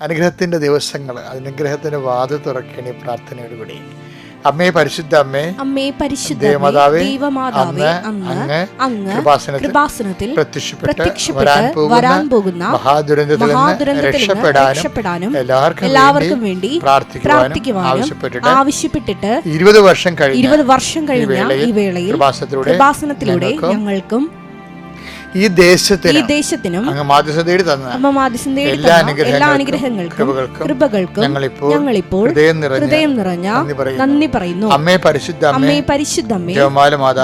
അനുഗ്രഹത്തിൻ്റെ ദിവസങ്ങൾ, അനുഗ്രഹത്തിൻ്റെ വാതിൽ തുറക്കേണ്ട ഈ പ്രാർത്ഥനയോടുകൂടി. അമ്മേ, പരിശുദ്ധ അമ്മേ, ദൈവമാതാവേ, അങ്ങ് കൃപാസനത്തിൽ പ്രത്യക്ഷപ്പെട്ട് വരാൻ പോകുന്ന മഹാദുരന്തത്തിൽ നിന്ന് രക്ഷപ്പെടാനും എല്ലാവർക്കും വേണ്ടി പ്രാർത്ഥിക്കുവാനും ആവശ്യപ്പെട്ടിട്ട് 20 വർഷം കഴിഞ്ഞ ഈ വേളയിൽ കൃപാസനത്തിലൂടെ ഞങ്ങൾക്കും ഈ ദേശത്തിനും അങ്ങ് മാധ്യസ്ഥം തേടി തന്ന എല്ലാ അനുഗ്രഹങ്ങൾക്കും കൃപകൾക്കും ഞങ്ങളിപ്പോൾ ഹൃദയം നിറഞ്ഞ നന്ദി പറയുന്നു. അമ്മേ, പരിശുദ്ധ അമ്മേ,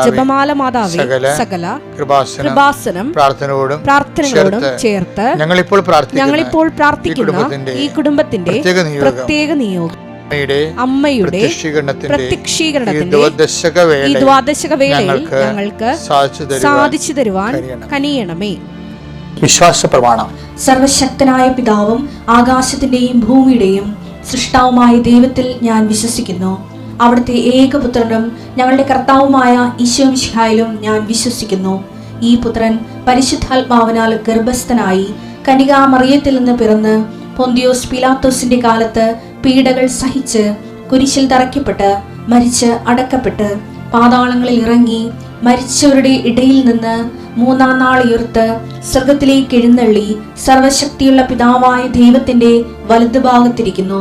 ജപമാല മാതാവേ, സകല കൃപാസനം പ്രാർത്ഥനയോടും ചേർത്ത് ഞങ്ങളിപ്പോൾ പ്രാർത്ഥിക്കുന്ന ഈ കുടുംബത്തിന്റെ പ്രത്യേക നിയോഗം അമ്മയുടെ പ്രത്യക്ഷീകരണത്തിന്റെ ഈ ദ്വാദശക വേളയിൽ ഞങ്ങൾക്ക് സാധിച്ചു തരുവാൻ കനിയണമേ. വിശ്വാസ പ്രമാണം. സർവശക്തനായ പിതാവും ആകാശത്തിന്റെയും ഭൂമിയുടെയും സൃഷ്ടാവുമായ ദൈവത്തിൽ ഞാൻ വിശ്വസിക്കുന്നു. അവിടുത്തെ ഏകപുത്രനും ഞങ്ങളുടെ കർത്താവുമായ ഈശോ മിശിഹായിലും ഞാൻ വിശ്വസിക്കുന്നു. ഈ പുത്രൻ പരിശുദ്ധാത്മാവിനാൽ ഗർഭസ്ഥനായി കന്യകാമറിയത്തിൽ നിന്ന് പിറന്ന് പൊന്തിയോസ് പീലാത്തോസിന്റെ കാലത്ത് പീഡകൾ സഹിച്ച് കുരിശിൽ തറയ്ക്കപ്പെട്ട് മരിച്ച് അടക്കപ്പെട്ട് പാതാളങ്ങളിൽ ഇറങ്ങി മരിച്ചവരുടെ ഇടയിൽ നിന്ന് 3-ാം നാൾ ഉയർത്ത് സ്വർഗത്തിലേക്ക് എഴുന്നള്ളി സർവശക്തിയുള്ള പിതാവായ ദൈവത്തിന്റെ വലതുഭാഗത്തിരിക്കുന്നു.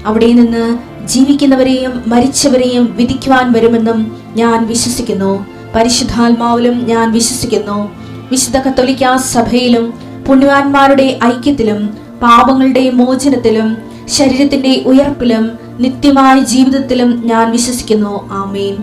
അവിടെ നിന്ന് ജീവിക്കുന്നവരെയും മരിച്ചവരെയും വിധിക്കുവാൻ വരുമെന്നും ഞാൻ വിശ്വസിക്കുന്നു. പരിശുദ്ധാത്മാവിലും ഞാൻ വിശ്വസിക്കുന്നു. വിശുദ്ധ കത്തോലിക്കാ സഭയിലും പുണ്യവാന്മാരുടെ ഐക്യത്തിലും പാപങ്ങളുടെ മോചനത്തിലും ശരീരത്തിന്റെ ഉയർപ്പിലും നിത്യമായ ജീവിതത്തിലും ഞാൻ വിശ്വസിക്കുന്നു. ആമേൻ.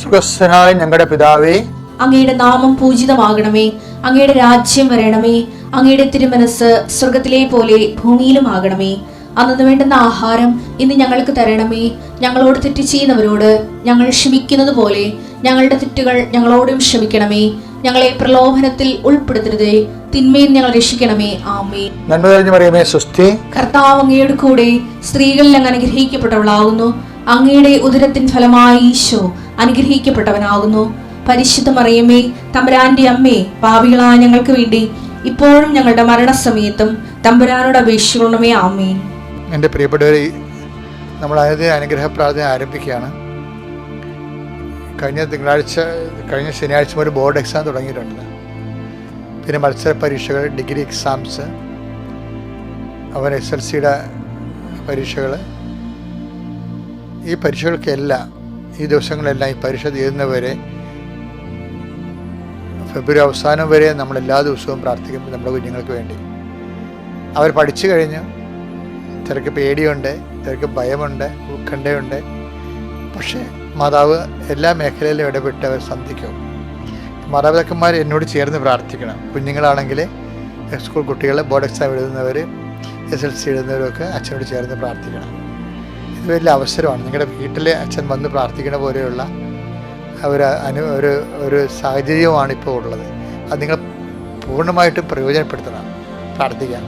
സുഖസ്ഥനായ ഞങ്ങളുടെ പിതാവേ, അങ്ങയുടെ നാമം പൂജിതമാകണമേ. അങ്ങയുടെ രാജ്യം വരണമേ. അങ്ങയുടെ തിരുമനസ് സ്വർഗത്തിലെ പോലെ ഭൂമിയിലും ആകണമേ. അന്നു വേണ്ടുന്ന ആഹാരം ഇന്ന് ഞങ്ങൾക്ക് തരണമേ. ഞങ്ങളോട് തെറ്റ് ചെയ്യുന്നവരോട് ഞങ്ങൾ ക്ഷമിക്കുന്നത് പോലെ ഞങ്ങളുടെ തെറ്റുകൾ ഞങ്ങളോടും ക്ഷമിക്കണമേ. ഞങ്ങളെ പ്രലോഭനത്തിൽ ഉൾപ്പെടുത്തരുതേ, തിന്മയിൽ ഞങ്ങൾ രക്ഷിക്കണമേ. ആമേൻ. നന്മ നിറഞ്ഞ മറിയമേ, സ്വസ്തി, കർത്താവ് അങ്ങയുടെ കൂടെ സ്ത്രീകളിൽ അങ്ങ് അനുഗ്രഹിക്കപ്പെട്ടവളാകുന്നു. അങ്ങയുടെ ഉദരത്തിൻ ഫലമായി ഈശോ അനുഗ്രഹിക്കപ്പെട്ടവനാകുന്നു. പരിശുദ്ധ മറിയമേ, തമ്പുരാന്റെ അമ്മേ, പാപികളായ ഞങ്ങൾക്ക് വേണ്ടി ഇപ്പോഴും ഞങ്ങളുടെ മരണസമയത്തും തമ്പുരാനോട് അപേക്ഷിക്കണമേ. ആമേൻ. എൻ്റെ പ്രിയപ്പെട്ടവരെ, നമ്മൾ ആദ്യത്തെ അനുഗ്രഹ പ്രാർത്ഥന ആരംഭിക്കുകയാണ്. കഴിഞ്ഞ ശനിയാഴ്ച ഒരു ബോർഡ് എക്സാം തുടങ്ങിയിട്ടുണ്ട്. പിന്നെ മത്സര പരീക്ഷകൾ, ഡിഗ്രി എക്സാംസ്, SLCയുടെ പരീക്ഷകൾ. ഈ പരീക്ഷകൾക്കെല്ലാം ഈ ദിവസങ്ങളെല്ലാം ഈ പരീക്ഷ തീരുന്നവരെ ഫെബ്രുവരി അവസാനം വരെ നമ്മൾ എല്ലാ ദിവസവും പ്രാർത്ഥിക്കുമ്പോൾ നമ്മുടെ കുഞ്ഞുങ്ങൾക്ക് വേണ്ടി. അവർ പഠിച്ചു കഴിഞ്ഞ് ചിലർക്ക് പേടിയുണ്ട്, ചിലർക്ക് ഭയമുണ്ട്, ഉത്കണ്ഠയുണ്ട്. പക്ഷേ മാതാവ് എല്ലാ മേഖലയിലും ഇടപെട്ട് അവർ സന്ധിക്കും. മാതാപിതാക്കന്മാർ എന്നോട് ചേർന്ന് പ്രാർത്ഥിക്കണം. കുഞ്ഞുങ്ങളാണെങ്കിൽ സ്കൂൾ കുട്ടികൾ, ബോർഡ് എക്സാം എഴുതുന്നവർ, SLC എഴുതുന്നവരൊക്കെ അച്ഛനോട് ചേർന്ന് പ്രാർത്ഥിക്കണം. ഇത് വലിയ അവസരമാണ്. നിങ്ങളുടെ വീട്ടിലെ അച്ഛൻ വന്ന് പ്രാർത്ഥിക്കുന്ന പോലെയുള്ള ഒരു സാഹചര്യമാണ് ഇപ്പോൾ ഉള്ളത്. അത് നിങ്ങൾ പൂർണ്ണമായിട്ടും പ്രയോജനപ്പെടുത്തണം. പ്രാർത്ഥിക്കാം.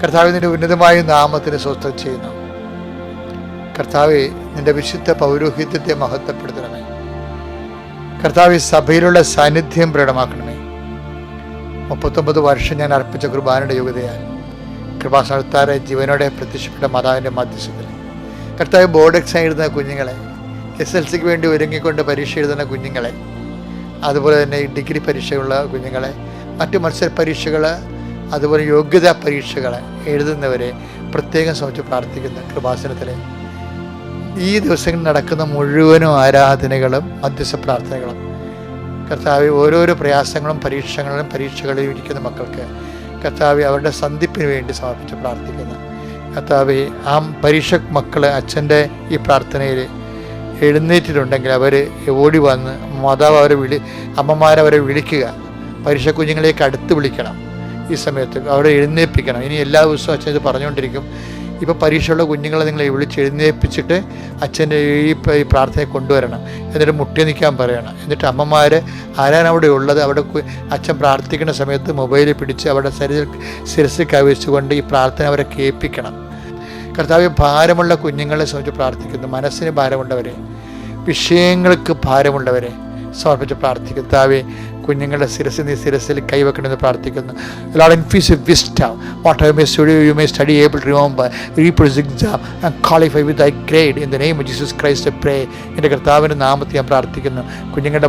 കർത്താവിൻ്റെ ഉന്നതമായ നാമത്തിന് സ്വസ്ഥം ചെയ്യുന്നു. കർത്താവെ, നിന്റെ വിശുദ്ധ പൗരോഹിത്യത്തെ മഹത്വപ്പെടുത്തണമേ. കർത്താവെ, സഭയിലുള്ള സാന്നിധ്യം പ്രകടമാക്കണമേ. 39 വർഷം ഞാൻ അർപ്പിച്ച കുർബാനയുടെ യോഗ്യതയാൽ കൃപാസനത്താറെ ജീവനോടെ പ്രത്യക്ഷപ്പെട്ട മാതാവിൻ്റെ മധ്യസ്ഥത്തിൽ കർത്താവ്, ബോർഡ് എക്സാം എഴുതുന്ന കുഞ്ഞുങ്ങളെ, SLCക്ക് വേണ്ടി ഒരുങ്ങിക്കൊണ്ട് പരീക്ഷ എഴുതുന്ന കുഞ്ഞുങ്ങളെ, അതുപോലെ തന്നെ ഈ ഡിഗ്രി പരീക്ഷയുള്ള കുഞ്ഞുങ്ങളെ, മറ്റ് മത്സര പരീക്ഷകൾ, അതുപോലെ യോഗ്യതാ പരീക്ഷകൾ എഴുതുന്നവരെ പ്രത്യേകം സമർപ്പിച്ച് പ്രാർത്ഥിക്കുന്ന കൃപാസനത്തിലെ ഈ ദിവസങ്ങളിൽ നടക്കുന്ന മുഴുവനും ആരാധനകളും മധ്യസ്ഥ പ്രാർത്ഥനകളും കർത്താവ്, ഓരോരോ പ്രയാസങ്ങളും പരീക്ഷകളിലും ഇരിക്കുന്ന മക്കൾക്ക് കർത്താവ് അവരുടെ സന്ധിപ്പിന് വേണ്ടി സമർപ്പിച്ച് പ്രാർത്ഥിക്കുന്നു. കർത്താവ്, ആ പരീക്ഷ മക്കൾ അച്ഛൻ്റെ ഈ പ്രാർത്ഥനയിൽ എഴുന്നേറ്റിട്ടുണ്ടെങ്കിൽ അവർ ഓടി വന്ന് മാതാവ് അമ്മമാരവരെ വിളിക്കുക. പരീക്ഷ കുഞ്ഞുങ്ങളേക്ക് അടുത്ത് വിളിക്കണം. ഈ സമയത്ത് അവരെ എഴുന്നേൽപ്പിക്കണം. ഇനി എല്ലാ ദിവസവും അച്ഛൻ ഇത് പറഞ്ഞുകൊണ്ടിരിക്കും. ഇപ്പോൾ പരീക്ഷയുള്ള കുഞ്ഞുങ്ങളെ നിങ്ങൾ വിളിച്ച് എഴുന്നേൽപ്പിച്ചിട്ട് അച്ഛൻ്റെ ഈ പ്രാർത്ഥനയെ കൊണ്ടുവരണം. എന്നിട്ട് മുട്ടി നിൽക്കാൻ പറയണം. എന്നിട്ട് അമ്മമാർ ആരാണ് അവിടെ ഉള്ളത്, അവിടെ അച്ഛൻ പ്രാർത്ഥിക്കുന്ന സമയത്ത് മൊബൈലിൽ പിടിച്ച് അവരുടെ ശിരസിൽ കവിച്ചുകൊണ്ട് ഈ പ്രാർത്ഥന അവരെ കേൾപ്പിക്കണം. കർത്താവ്, ഭാരമുള്ള കുഞ്ഞുങ്ങളെ സംബന്ധിച്ച് പ്രാർത്ഥിക്കുന്നു. മനസ്സിന് ഭാരമുള്ളവരെ, വിഷയങ്ങൾക്ക് ഭാരമുള്ളവരെ സമർപ്പിച്ച് പ്രാർത്ഥിക്കും. കർത്താവേ, കുഞ്ഞുങ്ങളുടെ ശിരസിൽ കൈവെക്കണമെന്ന് പ്രാർത്ഥിക്കുന്നു. Lord, infuse wisdom. Whatever you may study, able to remember, reproduce exam, and qualify with thy grade. In the name of Jesus Christ, I pray. എൻ്റെ കർത്താവിൻ്റെ നാമത്തിൽ ഞാൻ പ്രാർത്ഥിക്കുന്നു. കുഞ്ഞുങ്ങളുടെ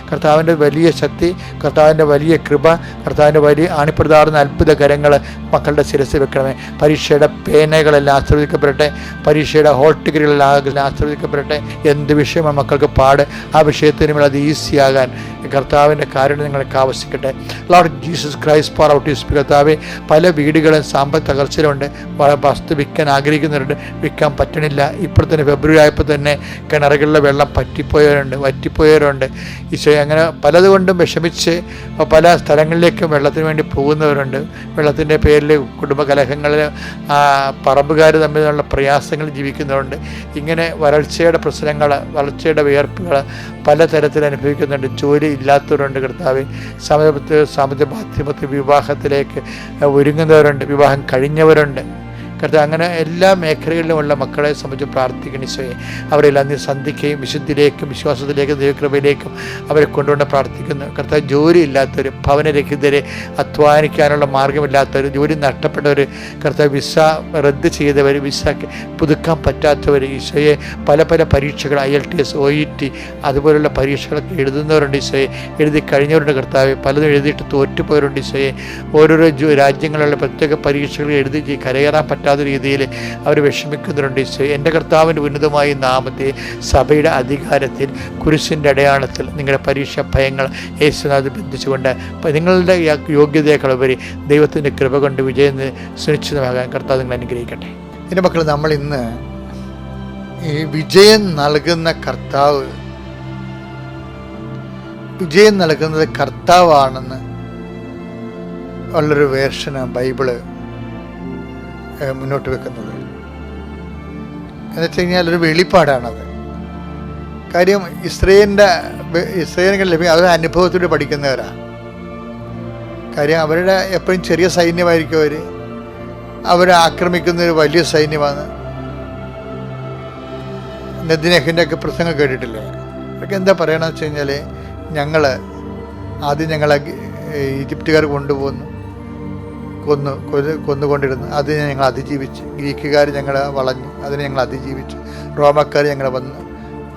കർത്താവിൻ്റെ വലിയ ശക്തി, കർത്താവിൻ്റെ വലിയ കൃപ, കർത്താവിൻ്റെ വലിയ ആണിപ്രദാർന്ന അത്ഭുത കരങ്ങൾ മക്കളുടെ ശിരസിൽ വെക്കണമേ. പരീക്ഷയുടെ പേനകളെല്ലാം ആശീർവദിക്കപ്പെടട്ടെ. പരീക്ഷയുടെ ഹോൾ ടിക്കറ്റുകളെല്ലാം ആശീർവദിക്കപ്പെടട്ടെ. എന്ത് വിഷയമാണ് മക്കൾക്ക് പാട്, ആ വിഷയത്തിന് മേൽ അത് ഈസിയാകാൻ കർത്താവിൻ്റെ കാരുണ്യം നിങ്ങൾക്ക് ആവശ്യിക്കട്ടെ. Lord Jesus Christ pour out his കർത്താവെ, പല വീടുകളും സാമ്പത്തിക തകർച്ചയിലുണ്ട്. വസ്തു വിൽക്കാൻ ആഗ്രഹിക്കുന്നവരുണ്ട്, വിൽക്കാൻ പറ്റണില്ല. ഇപ്പോൾ തന്നെ ഫെബ്രുവരി ആയപ്പോൾ തന്നെ കിണറുകളിലെ വെള്ളം വറ്റിപ്പോയവരുണ്ട്. ഈശോ അങ്ങനെ പലതുകൊണ്ടും വിഷമിച്ച് പല സ്ഥലങ്ങളിലേക്കും വെള്ളത്തിന് വേണ്ടി പോകുന്നവരുണ്ട്. വെള്ളത്തിൻ്റെ പേരിൽ കുടുംബ കലഹങ്ങളിൽ പറമ്പുകാർ തമ്മിലുള്ള പ്രയാസങ്ങൾ ജീവിക്കുന്നവരുണ്ട്. ഇങ്ങനെ വരൾച്ചയുടെ പ്രശ്നങ്ങൾ, വരൾച്ചയുടെ വിയർപ്പുകൾ പലതരത്തിൽ അനുഭവിക്കുന്നുണ്ട്. ജോലി ഇല്ലാത്തവരുണ്ട് കർത്താവ്. സാമ്പത്തിക മാധ്യമത്തിൽ വിവാഹത്തിലേക്ക് ഒരുങ്ങുന്നവരുണ്ട്, വിവാഹം കഴിഞ്ഞവരുണ്ട് കർത്താവ്. അങ്ങനെ എല്ലാ മേഖലകളിലുമുള്ള മക്കളെ സംബന്ധിച്ച് പ്രാർത്ഥിക്കണം ഈശോയെ. അവരെല്ലാം നീ സന്ധിക്കുകയും വിശുദ്ധിയിലേക്കും വിശ്വാസത്തിലേക്കും ദൈവകൃപയിലേക്കും അവരെ കൊണ്ടുകൊണ്ട് പ്രാർത്ഥിക്കുന്നു കർത്താവ്. ജോലി ഇല്ലാത്തവർ, ഭവനരഹിതരെ, അധ്വാനിക്കാനുള്ള മാർഗമില്ലാത്തവർ, ജോലി നഷ്ടപ്പെട്ടവർ കർത്താവ്, വിസ റദ്ദ് ചെയ്തവർ, വിസ പുതുക്കാൻ പറ്റാത്തവർ ഈശോയെ, പല പരീക്ഷകൾ IELTS, OET അതുപോലുള്ള പരീക്ഷകളൊക്കെ എഴുതുന്നവരുണ്ട് ഈശോയെ. എഴുതി കഴിഞ്ഞവരുണ്ട് കർത്താവ്. പലതും എഴുതിയിട്ട് തോറ്റുപോയവരുണ്ട് ഈശോയെ. ഓരോരോ രാജ്യങ്ങളിലുള്ള പ്രത്യേക പരീക്ഷകൾ എഴുതി കരകയറാൻ പറ്റാത്ത രീതിയിൽ അവർ വിഷമിക്കുന്നവരുണ്ട് ഈശോയെ. എൻ്റെ കർത്താവിൻ്റെ ഉന്നതമായ നാമത്തെ സഭയുടെ അധികാരത്തിൽ കുരിശിൻ്റെ അടയാളത്തിൽ നിങ്ങളുടെ പരീക്ഷ ഭയങ്ങൾ യേശുനാഥ് ബന്ധിച്ചുകൊണ്ട് നിങ്ങളുടെ യോഗ്യതയേക്കാളുപരി ദൈവത്തിൻ്റെ കൃപ കൊണ്ട് വിജയം സുനിശ്ചിതമാകാൻ കർത്താവ് നിങ്ങൾ അനുഗ്രഹിക്കട്ടെ. എൻ്റെ മക്കൾ, നമ്മൾ ഇന്ന് ഈ വിജയം നൽകുന്ന കർത്താവ്, വിജയം നൽകുന്നത് കർത്താവാണെന്ന് ഉള്ളൊരു വേർഷന് ബൈബിള് മുന്നോട്ട് വെക്കുന്നത്. എന്ന് വെച്ച് കഴിഞ്ഞാൽ ഒരു വെളിപ്പാടാണത്. കാര്യം ഇസ്രയേലിന് ലഭ്യം അവർ അനുഭവത്തിലൂടെ പഠിക്കുന്നവരാണ്. കാര്യം അവരുടെ എപ്പോഴും ചെറിയ സൈന്യമായിരിക്കും. അവരെ ആക്രമിക്കുന്ന ഒരു വലിയ സൈന്യമാണ്. നെദ്നെഹ്ന്റെ ഒക്കെ പ്രസംഗം കേട്ടിട്ടില്ലേ? അതൊക്കെ എന്താ പറയണമെന്ന് വെച്ച് കഴിഞ്ഞാൽ, ഞങ്ങളെ ഈജിപ്തുകാർ കൊന്നുകൊണ്ടിരുന്നു. അതിനെ ഞങ്ങൾ അതിജീവിച്ചു. ഗ്രീക്കുകാർ ഞങ്ങളെ വളഞ്ഞു, അതിനെ ഞങ്ങൾ അതിജീവിച്ചു. റോമക്കാർ ഞങ്ങളെ വന്ന്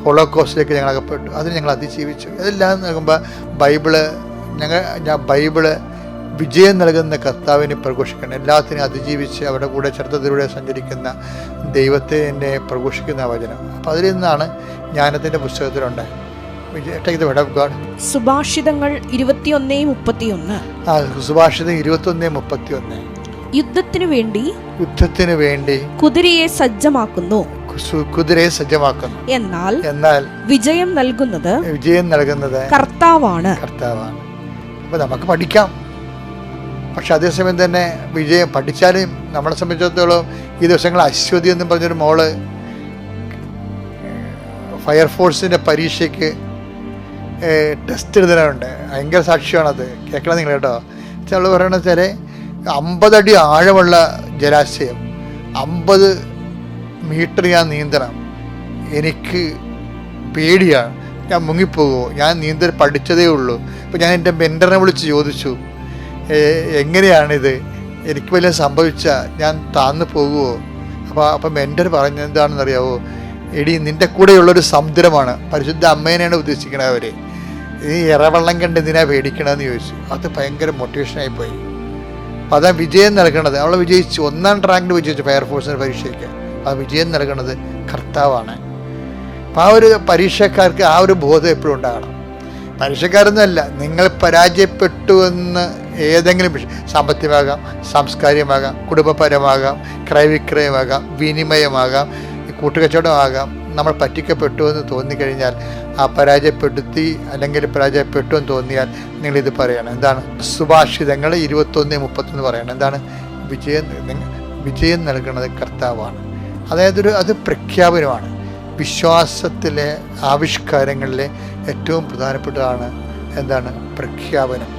ഹോളോകോസ്റ്റിലേക്ക് ഞങ്ങൾ അകപ്പെട്ടു, അതിന് ഞങ്ങൾ അതിജീവിച്ചു. ഇതെല്ലാം നോക്കുമ്പോൾ ബൈബിള് വിജയം നൽകുന്ന കർത്താവിനെ പ്രഘോഷിക്കണം. എല്ലാത്തിനും അതിജീവിച്ച് അവരുടെ കൂടെ ചരിത്രത്തിലൂടെ സഞ്ചരിക്കുന്ന ദൈവത്തെ എന്നെ പ്രഘോഷിക്കുന്ന വചനം. അപ്പം അതിൽ നിന്നാണ് ജ്ഞാനത്തിൻ്റെ പുസ്തകത്തിലുണ്ട്. സുഭാഷിതങ്ങൾ 21:31. സുഭാഷിതം 21:31. യുദ്ധത്തിനു വേണ്ടി കുതിരയെ സജ്ജമാക്കുന്നു, എന്നാൽ വിജയം നൽകുന്നത് കർത്താവാണ്. അപ്പൊ നമുക്ക് പഠിക്കാം. പക്ഷെ അതേസമയം തന്നെ വിജയം പഠിച്ചാലും നമ്മളെ സംബന്ധിച്ചിടത്തോളം ഈ ദിവസങ്ങൾ അശ്വതി എന്നും പറഞ്ഞൊരു മോള് ഫയർഫോഴ്സിന്റെ പരീക്ഷയ്ക്ക് ടെസ്റ്റ് എഴുതാനുണ്ട്. ഭയങ്കര സാക്ഷ്യമാണത്. കേൾക്കണം നിങ്ങൾ കേട്ടോ. അവൾ പറയണ വെച്ചാൽ 50 അടി ആഴമുള്ള ജലാശയം, 50 മീറ്റർ ഞാൻ നീന്തണം, എനിക്ക് പേടിയാണ്, ഞാൻ മുങ്ങിപ്പോകുമോ, ഞാൻ നീന്തൽ പഠിച്ചതേ ഉള്ളൂ. അപ്പോൾ ഞാൻ എൻ്റെ മെൻറ്ററിനെ വിളിച്ച് ചോദിച്ചു, എങ്ങനെയാണിത്, എനിക്ക് വല്ലതും സംഭവിച്ചാൽ ഞാൻ താന്നു പോകുമോ? അപ്പം മെൻറ്റർ പറഞ്ഞത് എന്താണെന്നറിയാവോ? എടി, നിൻ്റെ കൂടെയുള്ളൊരു സമുദ്രമാണ്, പരിശുദ്ധ അമ്മേനെയാണ് ഉദ്ദേശിക്കണത് അവർ. ഈ ഇറവെള്ളം കണ്ട് എന്തിനാ പേടിക്കണമെന്ന് ചോദിച്ചു. അത് ഭയങ്കര മോട്ടിവേഷനായിപ്പോയി. അപ്പം അതാ വിജയം നൽകണത്. അവൾ വിജയിച്ചു, 1ാം റാങ്കിൽ വിജയിച്ചു ഫയർഫോഴ്സിൻ്റെ പരീക്ഷയ്ക്ക്. ആ വിജയം നൽകണത് കർത്താവാണ്. അപ്പം ആ ഒരു പരീക്ഷക്കാർക്ക് ആ ഒരു ബോധം എപ്പോഴും ഉണ്ടാകണം. പരീക്ഷക്കാരൊന്നുമല്ല, നിങ്ങൾ പരാജയപ്പെട്ടുവെന്ന് ഏതെങ്കിലും വിഷയം, സാമ്പത്തികമാകാം, സാംസ്കാരികമാകാം, കുടുംബപരമാകാം, ക്രയവിക്രയമാകാം, വിനിമയമാകാം, കൂട്ടുകച്ചവടമാകാം, നമ്മൾ പറ്റിക്കപ്പെട്ടു എന്ന് തോന്നിക്കഴിഞ്ഞാൽ, ആ പരാജയപ്പെടുത്തി അല്ലെങ്കിൽ പരാജയപ്പെട്ടു എന്ന് തോന്നിയാൽ നിങ്ങളിത് പറയണം. എന്താണ്? സുഭാഷിതങ്ങൾ 21:31 പറയണം. എന്താണ്? വിജയം നൽകുന്നത് കർത്താവാണ്. അതായത് അത് പ്രഖ്യാപനമാണ്. വിശ്വാസത്തിലെ ആവിഷ്കാരങ്ങളിലെ ഏറ്റവും പ്രധാനപ്പെട്ടതാണ് എന്താണ്? പ്രഖ്യാപനം.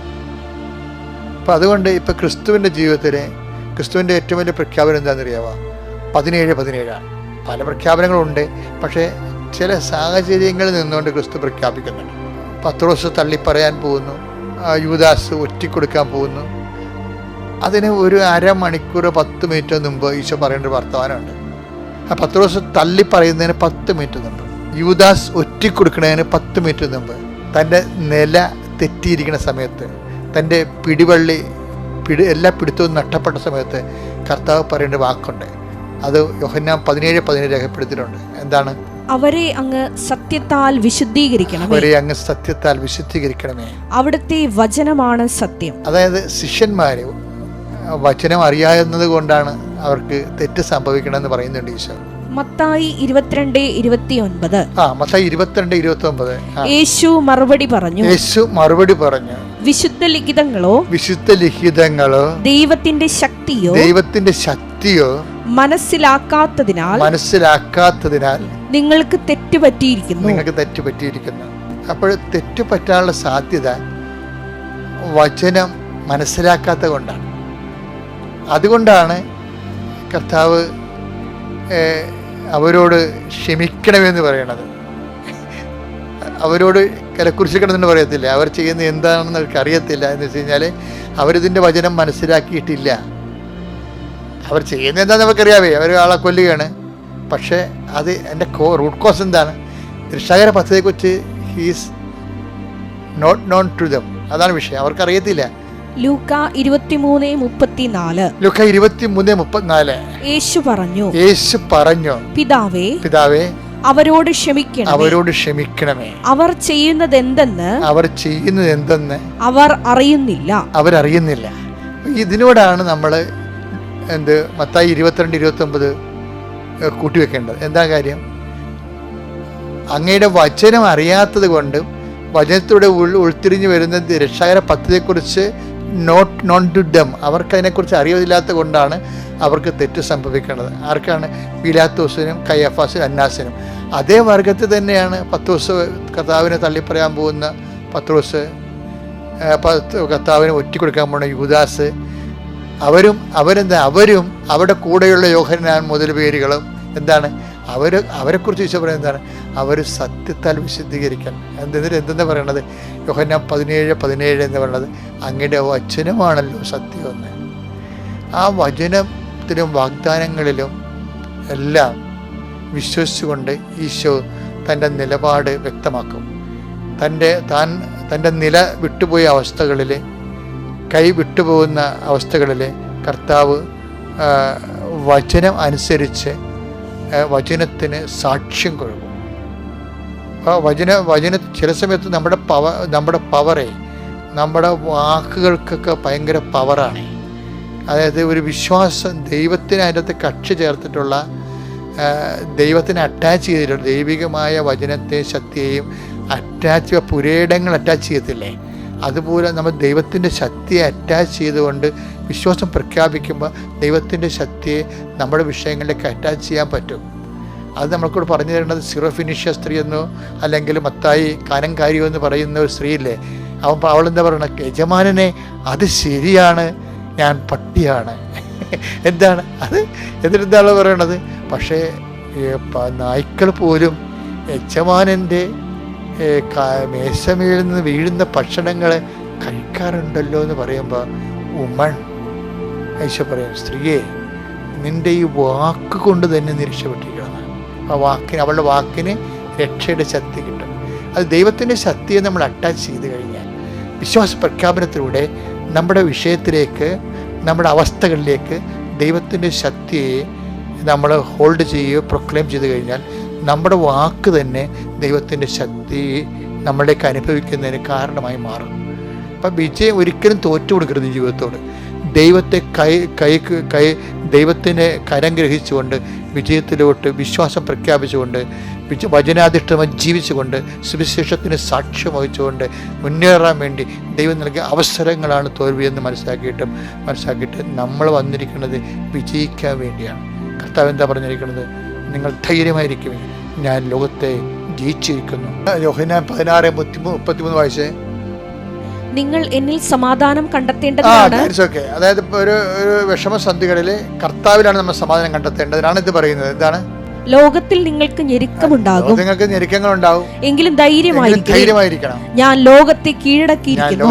അപ്പം അതുകൊണ്ട് ഇപ്പം ക്രിസ്തുവിൻ്റെ ജീവിതത്തിലെ ക്രിസ്തുവിൻ്റെ ഏറ്റവും വലിയ പ്രഖ്യാപനം എന്താണെന്നറിയാമോ? 17:17 പല പ്രഖ്യാപനങ്ങളുണ്ട്, പക്ഷേ ചില സാഹചര്യങ്ങളിൽ നിന്നുകൊണ്ട് ക്രിസ്തു പ്രഖ്യാപിക്കുന്നുണ്ട്. പത്രോസ് തള്ളിപ്പറയാൻ പോകുന്നു, യൂദാസ് ഒറ്റിക്കൊടുക്കാൻ പോകുന്നു. അതിന് ഒരു അരമണിക്കൂർ 10 മിനിറ്റ് മുമ്പ് ഈശോ പറയേണ്ട ഒരു വർത്തമാനമുണ്ട്. ആ പത്രോസ് തള്ളി പറയുന്നതിന് 10 മിനിറ്റ് മുമ്പ്, യൂദാസ് ഒറ്റിക്കൊടുക്കുന്നതിന് 10 മിനിറ്റ് മുമ്പ്, തൻ്റെ നില തെറ്റിയിരിക്കുന്ന സമയത്ത്, തൻ്റെ എല്ലാ പിടുത്തവും നഷ്ടപ്പെട്ട സമയത്ത് കർത്താവ് പറയേണ്ട വാക്കുണ്ട്. അത് യോഹന്നാൻ 17:17 രേഖപ്പെടുത്തിയിട്ടുണ്ട്. എന്താണ്? അവരെ അങ്ങ് സത്യത്താൽ വിശുദ്ധീകരിക്കണമേ. അവരെ അങ്ങ് സത്യത്താൽ വിശുദ്ധീകരിക്കണമേ. അവിടുത്തെ വചനമാണ് സത്യം. അതായത് ശിഷ്യന്മാര് വചനം അറിയാവുന്നത് കൊണ്ടാണ് അവർക്ക് തെറ്റ് സംഭവിക്കണമെന്ന് പറയുന്നുണ്ട് ഈശോ. മത്തായി 22:29. മത്തായി 22:29. യേശു മറുപടി പറഞ്ഞു, വിശുദ്ധ ലിഖിതങ്ങളോ ദൈവത്തിന്റെ ശക്തിയോ മനസ്സിലാക്കാത്തതിനാൽ നിങ്ങൾക്ക് തെറ്റുപറ്റിയിരിക്കുന്നു. അപ്പോൾ തെറ്റുപറ്റാനുള്ള സാധ്യത വചനം മനസ്സിലാക്കാത്ത കൊണ്ടാണ്. അതുകൊണ്ടാണ് കർത്താവ് അവരോട് ക്ഷമിക്കണമെന്ന് പറയണത്. അവരോട് കരക്കുറിച്ചിക്കണമെന്ന് പറയത്തില്ല. അവർ ചെയ്യുന്നത് എന്താണെന്ന് അവർക്ക് അറിയത്തില്ല എന്ന് വെച്ച് കഴിഞ്ഞാൽ അവരിതിൻ്റെ വചനം മനസ്സിലാക്കിയിട്ടില്ല. അവർ ചെയ്യുന്നത് എന്താണെന്ന് അവർക്കറിയാവേ, അവർ ആളെ കൊല്ലുകയാണ്. പക്ഷേ അത് എൻ്റെ റൂട്ട് കോസ് എന്താണ്? രക്ഷാകര പദ്ധതിയെക്കുറിച്ച് he's not known to them. അതാണ് വിഷയം, അവർക്കറിയത്തില്ല. ലൂക്ക 23:34. ലൂക്ക 23:34. യേശു പറഞ്ഞു, പിതാവേ അവരോട് ക്ഷമിക്കണമേ. അവർ ചെയ്യുന്നത് എന്തെന്ന് അവർ അറിയുന്നില്ല. ഇതിനോടാണ് നമ്മൾ മത്തായി 22:29 കൂട്ടിവെക്കേണ്ടത്. എന്താ കാര്യം? അങ്ങയുടെ വചനം അറിയാത്തത് കൊണ്ടും വചനത്തിലൂടെ ഉൾത്തിരിഞ്ഞു വരുന്ന രക്ഷാകര പദ്ധതിയെക്കുറിച്ച് നോൺ ടു ഡം, അവർക്ക് അതിനെക്കുറിച്ച് അറിവില്ലാത്ത കൊണ്ടാണ് അവർക്ക് തെറ്റ് സംഭവിക്കുന്നത്. ആർക്കാണ്? പീലാത്തോസിനും കയ്യഫാസിനും അന്നാസിനും. അതേ വർഗത്തിൽ തന്നെയാണ് പത്രോസ് കർത്താവിനെ തള്ളിപ്പറയാൻ പോകുന്ന പത്രോസ്, കർത്താവിനെ ഒറ്റിക്കൊടുക്കാൻ പോകുന്ന യൂദാസ്. അവരും അവരുടെ കൂടെയുള്ള യോഹന്നാൻ മുതൽ പേരുകളും എന്താണ്? അവരെക്കുറിച്ച് ഈശോ പറയുന്നത് എന്താണ്? അവർ സത്യത്താൽ വിശുദ്ധീകരിക്കാൻ. എന്തെന്നാ പറയണത്? യോഹന്നാൻ 17:17 എന്ന് പറയുന്നത് അങ്ങയുടെ വചനമാണല്ലോ സത്യമെന്ന്. ആ വചനത്തിലും വാഗ്ദാനങ്ങളിലും എല്ലാം വിശ്വസിച്ചുകൊണ്ട് ഈശോ തൻ്റെ നിലപാട് വ്യക്തമാക്കും. തൻ്റെ നില വിട്ടുപോയ അവസ്ഥകളിൽ, കൈ വിട്ടുപോകുന്ന അവസ്ഥകളിൽ കർത്താവ് വചനം അനുസരിച്ച് വചനത്തിന് സാക്ഷ്യം കൊടുക്കും. വചന ചില സമയത്ത് നമ്മുടെ പവറെ, നമ്മുടെ വാക്കുകൾക്കൊക്കെ ഭയങ്കര പവറാണ്. അതായത് ഒരു വിശ്വാസം ദൈവത്തിന് അതിനകത്ത് കക്ഷി ചേർത്തിട്ടുള്ള, ദൈവത്തിന് അറ്റാച്ച് ചെയ്തിട്ടുള്ള ദൈവികമായ വചനത്തെ ശക്തിയെയും പുരയിടങ്ങൾ അറ്റാച്ച് ചെയ്യത്തില്ലേ, അതുപോലെ നമ്മൾ ദൈവത്തിൻ്റെ ശക്തിയെ അറ്റാച്ച് ചെയ്തുകൊണ്ട് വിശ്വാസം പ്രഖ്യാപിക്കുമ്പോൾ ദൈവത്തിൻ്റെ ശക്തിയെ നമ്മുടെ വിഷയങ്ങളിലേക്ക് അറ്റാച്ച് ചെയ്യാൻ പറ്റും. അത് നമ്മൾക്കൂടെ പറഞ്ഞു തരുന്നത് സിറോഫിനിഷ്യ സ്ത്രീ എന്നോ അല്ലെങ്കിൽ മത്തായി കാനംകാരിയോ എന്ന് പറയുന്ന ഒരു സ്ത്രീയില്ലേ, അവളെന്താ പറയണത്? യജമാനനെ അത് ശരിയാണ്, ഞാൻ പട്ടിയാണ്. എന്താണ് അത്? എന്നിട്ടെന്താണ് പറയണത്? പക്ഷേ നായ്ക്കൾ പോലും യജമാനൻ്റെ മേശമേൽ നിന്ന് വീഴുന്ന ഭക്ഷണങ്ങൾ കഴിക്കാറുണ്ടല്ലോ എന്ന് പറയുമ്പോൾ ഉമ്മൺ ഈശോ പറയും, സ്ത്രീയെ നിൻ്റെ ഈ വാക്ക് കൊണ്ട് തന്നെ നീ രക്ഷപ്പെട്ടിരിക്കണം. അവളുടെ വാക്കിന് രക്ഷയുടെ ശക്തി കിട്ടും. അത് ദൈവത്തിൻ്റെ ശക്തിയെ നമ്മൾ അറ്റാച്ച് ചെയ്ത് കഴിഞ്ഞാൽ വിശ്വാസ പ്രഖ്യാപനത്തിലൂടെ നമ്മുടെ വിഷയത്തിലേക്ക്, നമ്മുടെ അവസ്ഥകളിലേക്ക് ദൈവത്തിൻ്റെ ശക്തിയെ നമ്മൾ ഹോൾഡ് ചെയ്യുകയോ പ്രൊക്ലെയിം ചെയ്ത് കഴിഞ്ഞാൽ നമ്മുടെ വാക്ക് തന്നെ ദൈവത്തിൻ്റെ ശക്തി നമ്മളിലേക്ക് അനുഭവിക്കുന്നതിന് കാരണമായി മാറും. അപ്പം വിജയം ഒരിക്കലും തോറ്റു കൊടുക്കരുത് ജീവിതത്തോട്. ദൈവത്തിനെ കരം ഗ്രഹിച്ചുകൊണ്ട് വിജയത്തിലോട്ട് വിശ്വാസം പ്രഖ്യാപിച്ചുകൊണ്ട് വചനാധിഷ്ഠിതമായി ജീവിച്ചുകൊണ്ട് സുവിശേഷത്തിന് സാക്ഷ്യം വഹിച്ചുകൊണ്ട് മുന്നേറാൻ വേണ്ടി ദൈവം നൽകിയ അവസരങ്ങളാണ് തോൽവിയെന്ന് മനസ്സിലാക്കിയിട്ട് നമ്മൾ വന്നിരിക്കുന്നത് വിജയിക്കാൻ വേണ്ടിയാണ്. കർത്താവ് എന്താ പറഞ്ഞിരിക്കുന്നത്? നിങ്ങൾ ധൈര്യമായിരിക്കും, ഞാൻ ലോകത്തെ ജയിച്ചിരിക്കുന്നു. യോഹന്നാൻ 16:33 വായിച്ചേ. നിങ്ങൾ എന്നിൽ സമാധാനം കണ്ടെത്തേണ്ടതാണ്. അതായത് ഒരു വിഷമസന്ധികളിൽ കർത്താവിലാണ് നമ്മൾ സമാധാനം കണ്ടെത്തേണ്ടതിനാണ് ഇത് പറയുന്നത്. എന്താണ്? ലോകത്തിൽ നിങ്ങൾക്ക് ഞെരുക്കമുണ്ടാകും, നിങ്ങൾക്ക് ഞെരുക്കങ്ങളുണ്ടാവും, എങ്കിലും ധൈര്യമായിരിക്കണം, ഞാൻ ലോകത്തെ കീഴടക്കിയിരിക്കുന്നു.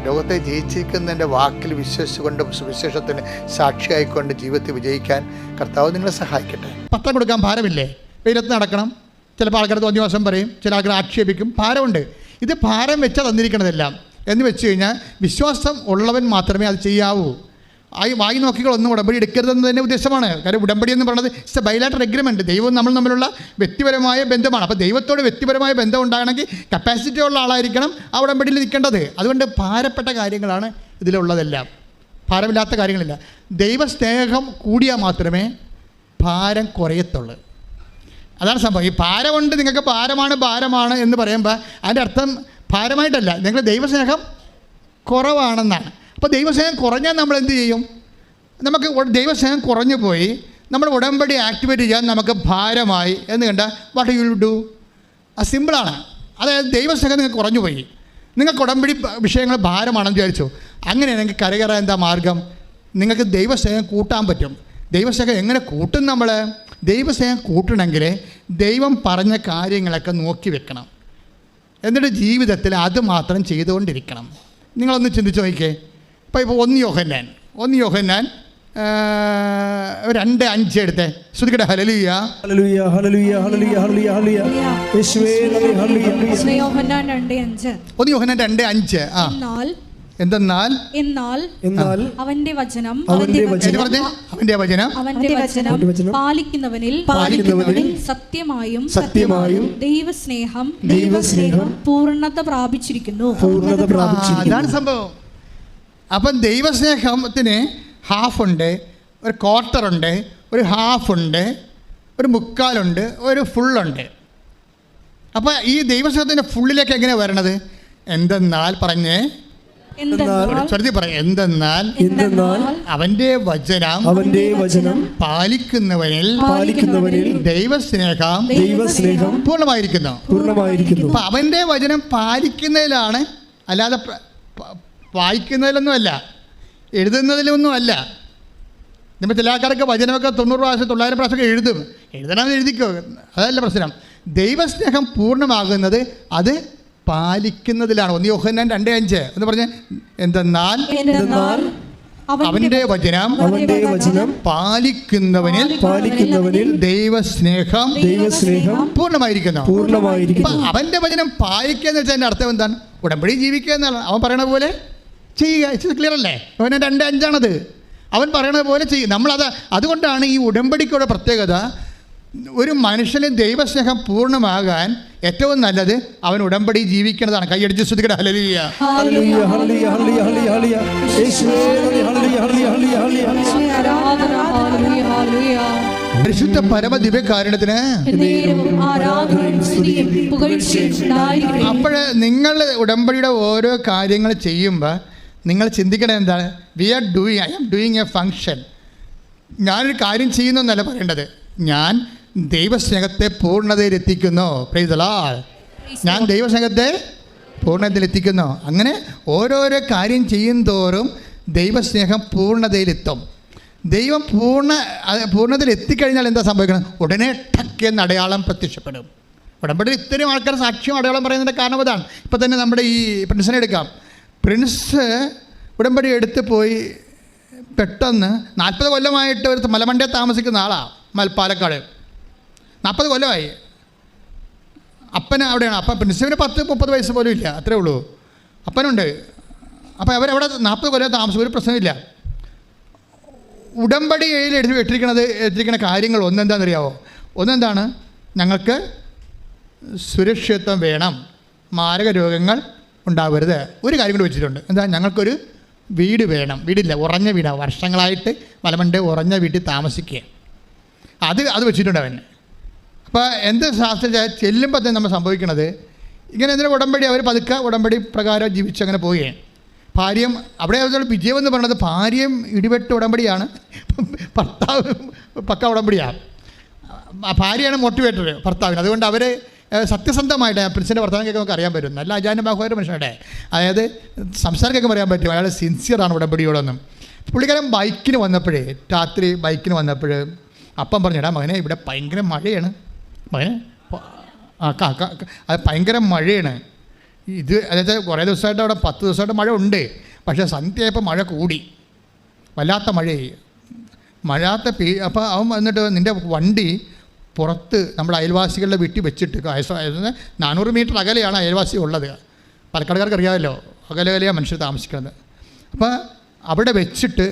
ലോകത്തെ ജയിച്ചിരിക്കുന്നതിൻ്റെ വാക്കിൽ വിശ്വസിച്ചുകൊണ്ട് സുവിശേഷത്തിന് സാക്ഷിയായിക്കൊണ്ട് ജീവിതത്തിൽ വിജയിക്കാൻ കർത്താവ് നിങ്ങളെ സഹായിക്കട്ടെ. പത്രം കൊടുക്കാൻ ഭാരമില്ലേ? വെയിലത്ത് നടക്കണം. ചിലപ്പോൾ ആൾക്കാർ തോന്നിവാസം പറയും, ചില ആൾക്കാർ ആക്ഷേപിക്കും. ഭാരമുണ്ട്. ഇത് ഭാരം വെച്ചാൽ തന്നിരിക്കണതെല്ലാം എന്ന് വെച്ച് കഴിഞ്ഞാൽ വിശ്വാസം ഉള്ളവൻ മാത്രമേ അത് ചെയ്യാവൂ. വായി നോക്കികളൊന്നും ഉടമ്പടി എടുക്കരുതെന്ന് തന്നെ ഉദ്ദേശമാണ്. കാര്യം ഉടമ്പടി എന്ന് പറയുന്നത് ഇറ്റ്സ് എ ബൈലാറ്ററൽ എഗ്രിമെൻറ്റ്. ദൈവവും നമ്മൾ തമ്മിലുള്ള വ്യക്തിപരമായ ബന്ധമാണ്. അപ്പോൾ ദൈവത്തോട് വ്യക്തിപരമായ ബന്ധം ഉണ്ടാകണമെങ്കിൽ കപ്പാസിറ്റി ഉള്ള ആളായിരിക്കണം ആ ഉടമ്പടിയിൽ നിൽക്കേണ്ടത്. അതുകൊണ്ട് ഭാരപ്പെട്ട കാര്യങ്ങളാണ് ഇതിലുള്ളതെല്ലാം, ഭാരമില്ലാത്ത കാര്യങ്ങളില്ല. ദൈവസ്നേഹം കൂടിയാൽ മാത്രമേ ഭാരം കുറയത്തുള്ളൂ. അതാണ് സംഭവം. ഈ ഭാരമുണ്ട്, നിങ്ങൾക്ക് ഭാരമാണ് എന്ന് പറയുമ്പോൾ അതിൻ്റെ അർത്ഥം ഭാരമായിട്ടല്ല, നിങ്ങൾ ദൈവസ്നേഹം കുറവാണെന്നാണ്. അപ്പോൾ ദൈവസ്നേഹം കുറഞ്ഞാൽ നമ്മൾ എന്ത് ചെയ്യും? നമുക്ക് ദൈവസ്നേഹം കുറഞ്ഞു പോയി നമ്മൾ ഉടമ്പടി ആക്ടിവേറ്റ് ചെയ്യാൻ നമുക്ക് ഭാരമായി എന്ന് കണ്ടാൽ വാട്ട് യു വിൽ ഡു? അത് സിമ്പിളാണ്. അതായത് ദൈവസ്നേഹം നിങ്ങൾക്ക് കുറഞ്ഞു പോയി, നിങ്ങൾക്ക് ഉടമ്പടി വിഷയങ്ങൾ ഭാരമാണെന്ന് വിചാരിച്ചു. അങ്ങനെയാണെങ്കിൽ കരകയറാൻ എന്താ മാർഗം? നിങ്ങൾക്ക് ദൈവസ്നേഹം കൂട്ടാൻ പറ്റും. ദൈവസ്നേഹം എങ്ങനെ കൂട്ടും? നമ്മൾ ദൈവസ്നേഹം കൂട്ടണമെങ്കിൽ ദൈവം പറഞ്ഞ കാര്യങ്ങളൊക്കെ നോക്കി വെക്കണം. എന്നിട്ട് ജീവിതത്തിൽ അത് മാത്രം ചെയ്തുകൊണ്ടിരിക്കണം. നിങ്ങളൊന്ന് ചിന്തിച്ച് നോക്കിക്കേ. ഇപ്പോൾ 1 യോഹന്നാൻ 2:5 എടുത്തേ. ശ്രുതിക്കട്ടെ. Hallelujah hallelujah hallelujah hallelujah hallelujah hallelujah യേശുവേ നന്ദി. ഹല്ലേലൂയ. യോഹന്നാൻ 2:5. 1 യോഹന്നാൻ 2:5. എന്തെന്നാൽ അവന്റെ വചനം പാലിക്കുന്നവനിൽ സത്യമായും ദൈവസ്നേഹം പൂർണ്ണത പ്രാപിച്ചിരിക്കുന്നു. അതാണ് സംഭവം. അപ്പം ദൈവസ്നേഹത്തിന് ഹാഫുണ്ട്, ഒരു ക്വാർട്ടറുണ്ട്, ഒരു ഹാഫുണ്ട്, ഒരു മുക്കാലുണ്ട്, ഒരു ഫുള്ളുണ്ട്. അപ്പം ഈ ദൈവസ്നേഹത്തിൻ്റെ ഫുള്ളിലേക്ക് എങ്ങനെയാണ് വരണത്? എന്തെന്നാൽ പറഞ്ഞേ, എന്തെന്നാൽ അവന്റെ വചനം പാലിക്കുന്നവനിൽ ദൈവസ്നേഹം പൂർണ്ണമായിരിക്കുന്നു. അപ്പൊ അവന്റെ വചനം പാലിക്കുന്നതിലാണ്, അല്ലാതെ വായിക്കുന്നതിലൊന്നുമല്ല, എഴുതുന്നതിലൊന്നുമല്ല. നമ്മൾ ചില ആൾക്കാരൊക്കെ വചനമൊക്കെ 90 പ്രാവശ്യം 900 പ്രാവശ്യമൊക്കെ എഴുതണമെന്ന് എഴുതിക്കോ, അതല്ല പ്രശ്നം. ദൈവസ്നേഹം പൂർണ്ണമാകുന്നത് അത് പാലിക്കുന്നതിലാണ്. 1 യോഹന്നാൻ 2:5 എന്ന് പറഞ്ഞ്, എന്തെന്നാൽ അവന്റെ വചനം പാലിക്കുന്നവനിൽ ദൈവസ്നേഹം പൂർണ്ണമായിരിക്കുന്നു. അവന്റെ വചനം പാലിക്കുക എന്ന് വെച്ചാൽ അതിന്റെ അർത്ഥം എന്താണ്? ഉടമ്പടി ജീവിക്കുക എന്നാണ്. അവൻ പറയണ പോലെ ചെയ്യുക. ഇറ്റ്സ് ക്ലിയർ അല്ലേ? യോഹന്നാൻ 2:5 അവൻ പറയണ പോലെ ചെയ്യും. അതുകൊണ്ടാണ് ഈ ഉടമ്പടിക്കുള്ള പ്രത്യേകത. ഒരു മനുഷ്യന് ദൈവസ്നേഹം പൂർണ്ണമാകാൻ ഏറ്റവും നല്ലത് അവൻ ഉടമ്പടി ജീവിക്കുന്നതാണ്. കൈയടിച്ച് ശ്രുതിക്കട്ടെ. Hallelujah hallelujah hallelujah hallelujah hallelujah യേശുവേ ഹല്ലേലൂയ ഹല്ലേലൂയ ഹല്ലേലൂയ. പരിശുദ്ധ പരമ ദിവ്യകാരുണ്യത്തിന് അപ്പോൾ നിങ്ങൾ ഉടമ്പടിയുടെ ഓരോ കാര്യങ്ങൾ ചെയ്യുമ്പോൾ നിങ്ങൾ ചിന്തിക്കണത് എന്താണ്? I am doing a function. ഞാനൊരു കാര്യം ചെയ്യുന്നു എന്നല്ല പറയേണ്ടത്, ഞാൻ ദൈവസ്നേഹത്തെ പൂർണ്ണതയിലെത്തിക്കുന്നു. Praise the Lord. ഞാൻ ദൈവസ്നേഹത്തെ പൂർണ്ണതയിലെത്തിക്കുന്നു. അങ്ങനെ ഓരോരോ കാര്യം ചെയ്യും തോറും ദൈവസ്നേഹം പൂർണ്ണതയിലെത്തും. ദൈവം പൂർണ്ണതയിൽ എത്തിക്കഴിഞ്ഞാൽ എന്താ സംഭവിക്കണം? ഉടനെ ടക്ക് എന്ന അടയാളം പ്രത്യക്ഷപ്പെടും. ഉടമ്പടിയിൽ ഇത്രയും ആൾക്കാർ സാക്ഷ്യം അടയാളം പറയുന്നതിൻ്റെ കാരണം അതാണ്. ഇപ്പം തന്നെ നമ്മുടെ ഈ പ്രിൻസിനെ എടുക്കാം. പ്രിൻസ് ഉടമ്പടി എടുത്ത് പോയി പെട്ടെന്ന് 40 കൊല്ലമായിട്ട് ഒരു മലമണ്ടയിൽ താമസിക്കുന്ന ആളാണ്, പാലക്കാട്. 40 കൊല്ലമായി. അപ്പൻ അവിടെയാണ്. അപ്പം പ്രിൻസിപ്പിന് 10-30 വയസ്സ് പോലും ഇല്ല, അത്രേ ഉള്ളൂ. അപ്പനുണ്ട്. അപ്പം അവരവിടെ 40 കൊല്ലം താമസം, ഒരു പ്രശ്നമില്ല. ഉടമ്പടിയിൽ എടുത്തിരിക്കുന്ന കാര്യങ്ങൾ ഒന്നെന്താണെന്നറിയാവോ? ഒന്നെന്താണ്? ഞങ്ങൾക്ക് സുരക്ഷിതത്വം വേണം, മാരക രോഗങ്ങൾ ഉണ്ടാവരുത്. ഒരു കാര്യം കൂടി വെച്ചിട്ടുണ്ട്. എന്താ? ഞങ്ങൾക്കൊരു വീട് വേണം. വീടില്ല, ഉറഞ്ഞ വീടാണ്. വർഷങ്ങളായിട്ട് മലമണ്ട് ഉറഞ്ഞ വീട്ടിൽ താമസിക്കുക. അത് വെച്ചിട്ടുണ്ട് അവൻ. അപ്പോൾ എന്ത് ശാസ്ത്രം ചെല്ലുമ്പോൾ തന്നെ നമ്മൾ സംഭവിക്കണത് ഇങ്ങനെ എന്തെങ്കിലും ഉടമ്പടി അവർ പതുക്കെ ഉടമ്പടി പ്രകാരം ജീവിച്ച് അങ്ങനെ പോവുകയാണ്. ഭാര്യയും അവിടെ വിജയം എന്ന് പറയുന്നത് ഭാര്യയും ഇടിവെട്ട് ഉടമ്പടിയാണ്, ഭർത്താവ് പക്ക ഉടമ്പടിയാണ്. ഭാര്യയാണ് മോട്ടിവേറ്റർ ഭർത്താവിന്. അതുകൊണ്ട് അവർ സത്യസന്ധമായിട്ട് പ്രിൻസിൻ്റെ വർത്തമാനം കേൾക്കാൻ നമുക്ക് അറിയാൻ പറ്റും. നല്ല അജാനുബാഹുവായ മനുഷ്യരുടെ, അതായത് സംസാരം കേൾക്കാൻ പറയാൻ പറ്റും അയാൾ സിൻസിയറാണ് ഉടമ്പടിയോടൊന്നും. പുള്ളിക്കാരൻ ബൈക്കിന് വന്നപ്പോഴേ, രാത്രി ബൈക്കിന് വന്നപ്പോൾ അപ്പം പറഞ്ഞു, എടാ മകനെ ഇവിടെ ഭയങ്കര മഴയാണ് മകനെ, അത് ഭയങ്കര മഴയാണ്. ഇത് അതായത് കുറേ ദിവസമായിട്ട് അവിടെ 10 ദിവസമായിട്ട് മഴ ഉണ്ട്, പക്ഷേ സന്ധ്യയായപ്പോൾ മഴ കൂടി, വല്ലാത്ത മഴയായി. അപ്പോൾ അവൻ വന്നിട്ട് നിൻ്റെ വണ്ടി പുറത്ത് നമ്മുടെ അയൽവാസികളുടെ വീട്ടിൽ വെച്ചിട്ട് 400 മീറ്റർ അകലെയാണ് അയൽവാസി ഉള്ളത്. പാലക്കാടുകാർക്ക് അറിയാമല്ലോ, അകലെയാണ് മനുഷ്യർ താമസിക്കുന്നത്. അപ്പോൾ അവിടെ വെച്ചിട്ട്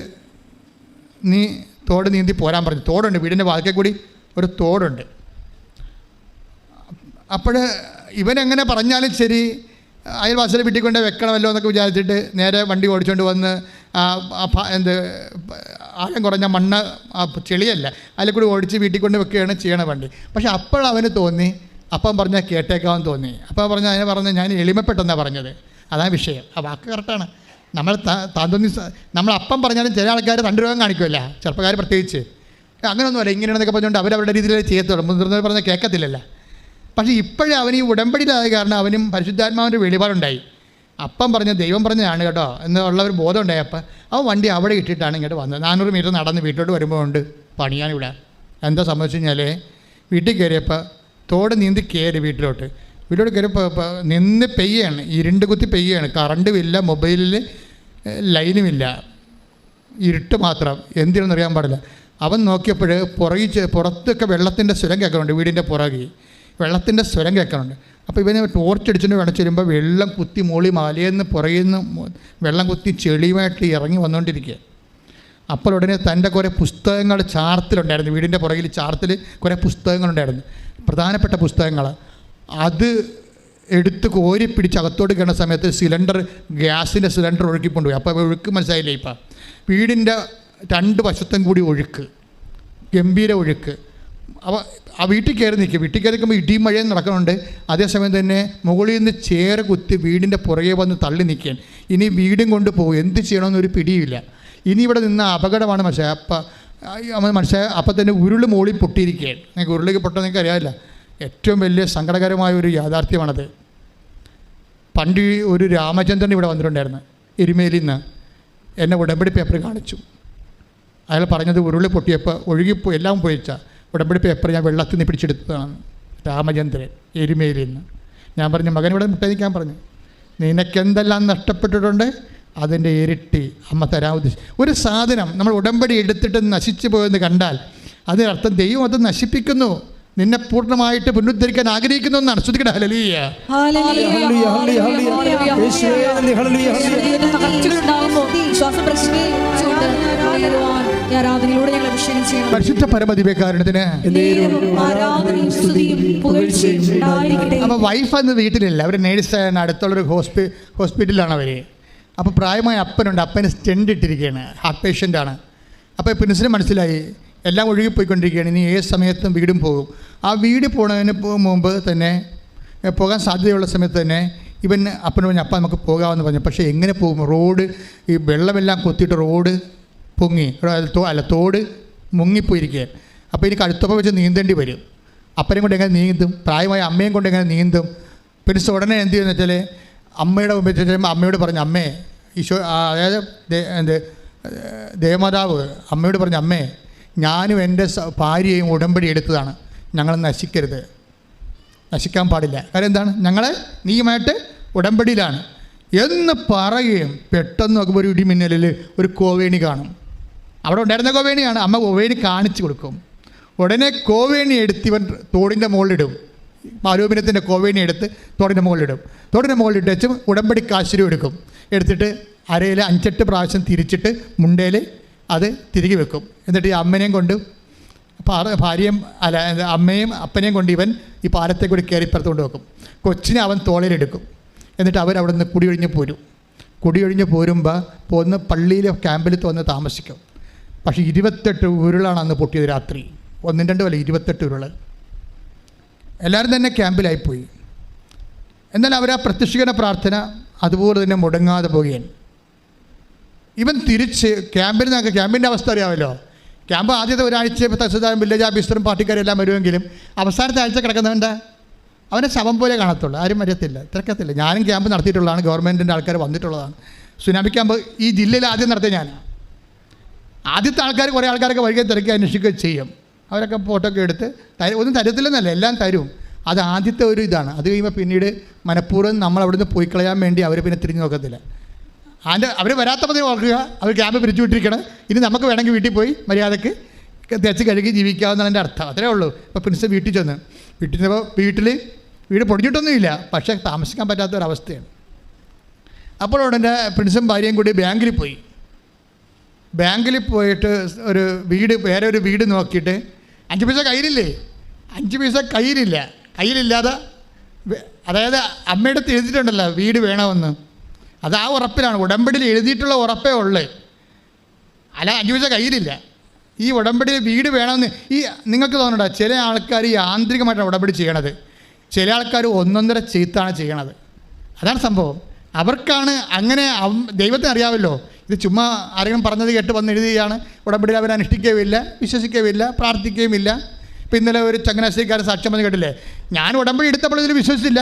നീ തോട് നീന്തി പോരാൻ പറഞ്ഞു. തോടുണ്ട്, വീടിൻ്റെ വാതിക്കൽ കൂടി ഒരു തോടുണ്ട്. അപ്പോൾ ഇവനെങ്ങനെ പറഞ്ഞാലും ശരി അയൽവാസിയുടെ വീട്ടിൽ കൊണ്ട് വെക്കണമല്ലോ എന്നൊക്കെ വിചാരിച്ചിട്ട് നേരെ വണ്ടി ഓടിച്ചുകൊണ്ട് വന്ന് ആഴം കുറഞ്ഞ മണ്ണ് ചെളിയല്ല അതിൽ കൂടി ഓടിച്ച് വീട്ടിൽ കൊണ്ട് വെക്കുകയാണ് ചെയ്യണ വണ്ടി. പക്ഷെ അപ്പോഴവന് തോന്നി, അപ്പം പറഞ്ഞാൽ കേട്ടേക്കാമെന്ന് തോന്നി. അപ്പം പറഞ്ഞാൽ അതിനെ പറഞ്ഞ് ഞാൻ എളിമപ്പെട്ടെന്നാണ് പറഞ്ഞത്. അതാണ് വിഷയം. ആ വാക്ക് കറക്റ്റാണ്. നമ്മൾ താന്തോന്നി നമ്മൾ അപ്പം പറഞ്ഞാലും ചില ആൾക്കാർ തണ്ടുരോഗം കാണിക്കുമല്ല, ചെറുപ്പക്കാർ പ്രത്യേകിച്ച്. അങ്ങനെയൊന്നുമല്ല, ഇങ്ങനെയാണെന്നൊക്കെ പറഞ്ഞുകൊണ്ട് അവരവരുടെ രീതിയിൽ ചെയ്യത്തുള്ളൂ, മുതിർന്നവർ പറഞ്ഞാൽ കേൾക്കത്തില്ലല്ലോ. പക്ഷേ ഇപ്പോഴേ അവൻ ഈ ഉടമ്പടിയിലായ കാരണം അവനും പരിശുദ്ധാത്മാവിൻ്റെ വെളിപാടുണ്ടായി. അപ്പം പറഞ്ഞ ദൈവം പറഞ്ഞതാണ് കേട്ടോ എന്നുള്ള ഒരു ബോധം ഉണ്ടായപ്പോൾ അവൻ വണ്ടി അവിടെ ഇട്ടിട്ടാണ് ഇങ്ങോട്ട് വന്നത്. 400 മീറ്റർ നടന്ന് വീട്ടിലോട്ട് വരുമ്പോൾ ഉണ്ട് പണിയാനിവിടെ. എന്താ സംഭവിച്ചു കഴിഞ്ഞാൽ വീട്ടിൽ കയറിയപ്പോൾ തോട് നീന്തി കയറി വീട്ടിലോട്ട് കയറിയപ്പോൾ നിന്ന് പെയ്യാണ്, ഇരുണ്ട് കുത്തി പെയ്യാണ്, കറണ്ടുമില്ല, മൊബൈലിൽ ലൈനുമില്ല, ഇരുട്ട് മാത്രം. എന്തിനെന്ന് അറിയാൻ പാടില്ല. അവൻ നോക്കിയപ്പോൾ പുറത്തൊക്കെ വെള്ളത്തിൻ്റെ സ്വരം കേൾക്കുന്നുണ്ട്, വീടിൻ്റെ പുറകിൽ വെള്ളത്തിൻ്റെ സ്വരം കേൾക്കുന്നുണ്ട്. അപ്പോൾ ഇവന് ടോർച്ച് അടിച്ചിട്ട് വേണം ചെല്ലുമ്പോൾ വെള്ളം കുത്തി മോളി മലയെന്ന് പുറകിൽ നിന്ന് വെള്ളം കുത്തി ചെളിയുമായിട്ട് ഇറങ്ങി വന്നുകൊണ്ടിരിക്കുക. അപ്പോൾ ഉടനെ തൻ്റെ കുറേ പുസ്തകങ്ങൾ ചാർത്തിലുണ്ടായിരുന്നു, വീടിൻ്റെ പുറകിൽ ചാർത്തിൽ കുറേ പുസ്തകങ്ങളുണ്ടായിരുന്നു, പ്രധാനപ്പെട്ട പുസ്തകങ്ങൾ. അത് എടുത്ത് കോരി പിടിച്ച് അകത്തോട്ട് കയറുന്ന സമയത്ത് ഗ്യാസിൻ്റെ സിലിണ്ടർ ഒഴുക്കിക്കൊണ്ടുപോയി. അപ്പോൾ ഒഴുക്ക് മനസ്സിലായില്ലേ? ഇപ്പം വീടിൻ്റെ 2 വശത്തും കൂടി ഒഴുക്ക്, ഗംഭീര ഒഴുക്ക്. അപ്പോൾ ആ വീട്ടിൽ കയറി നിൽക്കും. വീട്ടിൽ കയറി നിൽക്കുമ്പോൾ ഇടിയും മഴയും നടക്കുന്നുണ്ട്. അതേസമയം തന്നെ മുകളിൽ നിന്ന് ചേറ് കുത്തി വീടിൻ്റെ പുറകെ വന്ന് തള്ളി നിൽക്കാൻ. ഇനി വീടും കൊണ്ട് പോകും, എന്ത് ചെയ്യണമെന്നൊരു പിടിയില്ല. ഇനി ഇവിടെ നിന്ന് അപകടമാണ് മനസ്സിലായി. അപ്പം തന്നെ ഉരുള് മോളിൽ പൊട്ടിയിരിക്കുകയാണ്. നിങ്ങൾക്ക് ഉരുളിക്ക് പൊട്ടാൻ നിങ്ങൾക്ക് അറിയാമില്ല, ഏറ്റവും വലിയ സങ്കടകരമായ ഒരു യാഥാർത്ഥ്യമാണത്. പണ്ട് ഒരു രാമചന്ദ്രൻ ഇവിടെ വന്നിട്ടുണ്ടായിരുന്നു എരുമേലിൽ നിന്ന്, എന്നെ ഉടമ്പടി പേപ്പർ കാണിച്ചു. അയാൾ പറഞ്ഞത് ഉരുളി പൊട്ടിയപ്പോൾ ഒഴുകിപ്പോയി, എല്ലാം പോയിച്ച ഉടമ്പടി പേപ്പർ ഞാൻ വെള്ളത്തിൽ നിന്ന് പിടിച്ചെടുത്തതാണ്. രാമചന്ദ്രൻ എരുമേലിൽ നിന്ന്. ഞാൻ പറഞ്ഞു, മകൻ ഇവിടെ മുട്ടനിക്കാൻ പറഞ്ഞു, നിനക്കെന്തെല്ലാം നഷ്ടപ്പെട്ടിട്ടുണ്ട് അതിൻ്റെ ഇരട്ടി അമ്മ തരാൻ ഉദ്ദേശിച്ചു. ഒരു സാധനം നമ്മൾ ഉടമ്പടി എടുത്തിട്ട് നശിച്ചു പോയെന്ന് കണ്ടാൽ അതിനർത്ഥം ദൈവം അത് നശിപ്പിക്കുന്നു, നിന്നെ പൂർണ്ണമായിട്ട് പുനരുദ്ധരിക്കാൻ ആഗ്രഹിക്കുന്നു എന്നാണ്. ശ്രദ്ധിക്കട്ടെ. ഹല്ലേലൂയ. പരിശുദ്ധ പരമദിവ്യകാരുണ്യത്തിന്. അപ്പോൾ വൈഫ് അന്ന് വീട്ടിലില്ല, അവർ നേഴ്സാണ്, അടുത്തുള്ളൊരു ഹോസ്പിറ്റലിലാണ് അവർ. അപ്പോൾ പ്രായമായ അപ്പനുണ്ട്, അപ്പന് സ്റ്റെൻഡ് ഇട്ടിരിക്കുകയാണ്, ഹാർട്ട് പേഷ്യൻ്റാണ്. അപ്പോൾ പ്രിൻസിന് മനസ്സിലായി എല്ലാം ഒഴുകിപ്പോയിക്കൊണ്ടിരിക്കുകയാണ്, ഇനി ഏത് സമയത്തും വീടും പോകും. ആ വീട് പോണതിന് മുമ്പ് തന്നെ പോകാൻ സാധ്യതയുള്ള സമയത്ത് തന്നെ ഇവൻ അപ്പനോട് പറഞ്ഞു, അപ്പ നമുക്ക് പോകാമെന്ന് പറഞ്ഞു. പക്ഷേ എങ്ങനെ പോകും? റോഡ് ഈ വെള്ളമെല്ലാം കൊത്തിയിട്ട് റോഡ് പൊങ്ങി, അല്ല തോട് മുങ്ങിപ്പോയിരിക്കുക. അപ്പോൾ ഇനി കഴുത്തൊപ്പം വെച്ച് നീന്തേണ്ടി വരും. അപ്പനെയും കൊണ്ട് എങ്ങനെ നീന്തും? പ്രായമായ അമ്മയും കൊണ്ട് എങ്ങനെ നീന്തും? പിന്നെ ഉടനെ എന്ത് ചെയ്യുമെന്ന് വെച്ചാൽ അമ്മയുടെ മുമ്പിൽ ചെല്ലുമ്പോൾ അമ്മയോട് പറഞ്ഞു, അമ്മേ ഈശോ, അതായത് ദേവമാതാവ് അമ്മയോട് പറഞ്ഞു, അമ്മേ ഞാനും എൻ്റെ ഭാര്യയും ഉടമ്പടി എടുത്തതാണ്, ഞങ്ങൾ നശിക്കരുത്, നശിക്കാൻ പാടില്ല. കാര്യം എന്താണ്? ഞങ്ങൾ നീയുമായിട്ട് ഉടമ്പടിയിലാണ് എന്ന് പറയുകയും പെട്ടെന്ന് നോക്കുമ്പോൾ ഒരു ഇടിമിന്നലിൽ ഒരു കോവേണി കാണും. അവിടെ ഉണ്ടായിരുന്ന കോവേണിയാണ്. അമ്മ കോവേണി കാണിച്ചു കൊടുക്കും. ഉടനെ കോവേണി എടുത്ത് ഇവൻ തോടിൻ്റെ മുകളിലിടും. മാലോപിനത്തിൻ്റെ കോവേണി എടുത്ത് തോടിൻ്റെ മുകളിലിടും. തോടിൻ്റെ മുകളിലിട്ട് വെച്ചും ഉടമ്പടി കാശുരും എടുക്കും. എടുത്തിട്ട് അരയിൽ 5-8 പ്രാവശ്യം തിരിച്ചിട്ട് മുണ്ടയിൽ അത് തിരികെ വെക്കും. എന്നിട്ട് ഈ അമ്മനെയും കൊണ്ട് ഭാര്യയും അമ്മയും അപ്പനെയും കൊണ്ട് ഇവൻ ഈ പാലത്തെ കൂടി കയറിപ്പുറത്ത് കൊണ്ട് വെക്കും. കൊച്ചിനെ അവൻ തോളിലെടുക്കും. എന്നിട്ട് അവരവിടെ നിന്ന് കുടിയൊഴിഞ്ഞ് പോരും. കുടിയൊഴിഞ്ഞ് പോരുമ്പോൾ പോന്ന് പള്ളിയിലെ ക്യാമ്പിൽ വന്ന് താമസിക്കും. പക്ഷേ 28 ഉരുളാണ് അന്ന് പൊട്ടിയത് രാത്രി. 1-2 അല്ല, 28 ഉരുള്. എല്ലാവരും തന്നെ ക്യാമ്പിലായിപ്പോയി. എന്നാൽ അവർ ആ പ്രത്യക്ഷീകരണ പ്രാർത്ഥന അതുപോലെ തന്നെ മുടങ്ങാതെ പോവുകയാണ്. ഇവൻ തിരിച്ച് ക്യാമ്പിൻ്റെ അവസ്ഥ അറിയാമല്ലോ. ക്യാമ്പ് ആദ്യത്തെ ഒരാഴ്ച തഹസിൽദാരും വില്ലേജ് ഓഫീസറും പാർട്ടിക്കാരും എല്ലാം വരുമെങ്കിലും അവസാനത്തെ ആഴ്ച കിടക്കുന്നവൻ്റെ അവനെ ശവം പോലെ കാണത്തുള്ളൂ, ആരും വരത്തില്ല, തിരക്കത്തില്ല. ഞാനും ക്യാമ്പ് നടത്തിയിട്ടുള്ളതാണ്, ഗവൺമെൻറ്റിൻ്റെ ആൾക്കാർ വന്നിട്ടുള്ളതാണ്. സുനാമി ക്യാമ്പ് ഈ ജില്ലയിൽ ആദ്യം നടത്തിയ ഞാനാണ്. ആദ്യത്തെ ആൾക്കാർ കുറേ ആൾക്കാരൊക്കെ വഴിയെ തിരക്കി അന്വേഷിക്കുകയും ചെയ്യും. അവരൊക്കെ ഫോട്ടോ ഒക്കെ എടുത്ത് ഒന്നും തരത്തില്ലെന്നല്ല, എല്ലാം തരും. അത് ആദ്യത്തെ ഒരു ഇതാണ്. അത് കഴിയുമ്പോൾ പിന്നീട് മനഃപൂർവ്വം നമ്മൾ അവിടുന്ന് പോയി കളയാൻ വേണ്ടി അവർ പിന്നെ തിരിഞ്ഞു നോക്കത്തില്ല. അവർ വരാത്തപ്പോൾ ഓർക്കുക, അവർ ക്യാമ്പ് പിരിച്ചു വിട്ടിരിക്കണം, ഇനി നമുക്ക് വേണമെങ്കിൽ വീട്ടിൽ പോയി മര്യാദക്ക് തേച്ച് കഴുകി ജീവിക്കാവുന്നതിൻ്റെ അർത്ഥം. അത്രേ ഉള്ളൂ. ഇപ്പോൾ പ്രിൻസ് വീട്ടിൽ ചെന്നപ്പോൾ വീട് പൊടിഞ്ഞിട്ടൊന്നുമില്ല, പക്ഷേ താമസിക്കാൻ പറ്റാത്തൊരവസ്ഥയാണ്. അപ്പോൾ ഉടനെ പ്രിൻസും ഭാര്യയും കൂടി ബാങ്കിൽ പോയിട്ട് വേറെ ഒരു വീട് നോക്കിയിട്ട് 5 പൈസ കയ്യിലില്ലേ, 5 പൈസ കയ്യിലില്ലാതെ, അതായത് അമ്മയുടെ അടുത്ത് എഴുതിയിട്ടുണ്ടല്ലോ വീട് വേണമെന്ന്, അത് ആ ഉറപ്പിലാണ്, ഉടമ്പടിയിൽ എഴുതിയിട്ടുള്ള ഉറപ്പേ ഉള്ളേ, അല്ല 5 പൈസ കയ്യിലില്ല. ഈ ഉടമ്പടിയിൽ വീട് വേണമെന്ന് നിങ്ങൾക്ക് തോന്നണ്ട, ചില ആൾക്കാർ യാന്ത്രികമായിട്ടാണ് ഉടമ്പടി ചെയ്യണത്, ചില ആൾക്കാർ ഒന്നൊന്നര ചെയ്ത്താണ് ചെയ്യണത്. അതാണ് സംഭവം. അവർക്കാണ് അങ്ങനെ, ദൈവത്തിന് അറിയാമല്ലോ, ഇത് ചുമ്മാ ആരെങ്കിലും പറഞ്ഞത് കേട്ട് വന്ന് എഴുതുകയാണ്. ഉടമ്പടിയിൽ അവർ അനുഷ്ഠിക്കുകയുമില്ല, വിശ്വസിക്കുകയുമില്ല, പ്രാർത്ഥിക്കുകയുമില്ല. ഇപ്പോൾ ഇന്നലെ ഒരു ചങ്ങനാശ്ശേരിക്കാരൻ സാക്ഷ്യം പറഞ്ഞ് കേട്ടില്ലേ, ഞാൻ ഉടമ്പടി എടുത്തപ്പോൾ ഇതിൽ വിശ്വസിച്ചില്ല,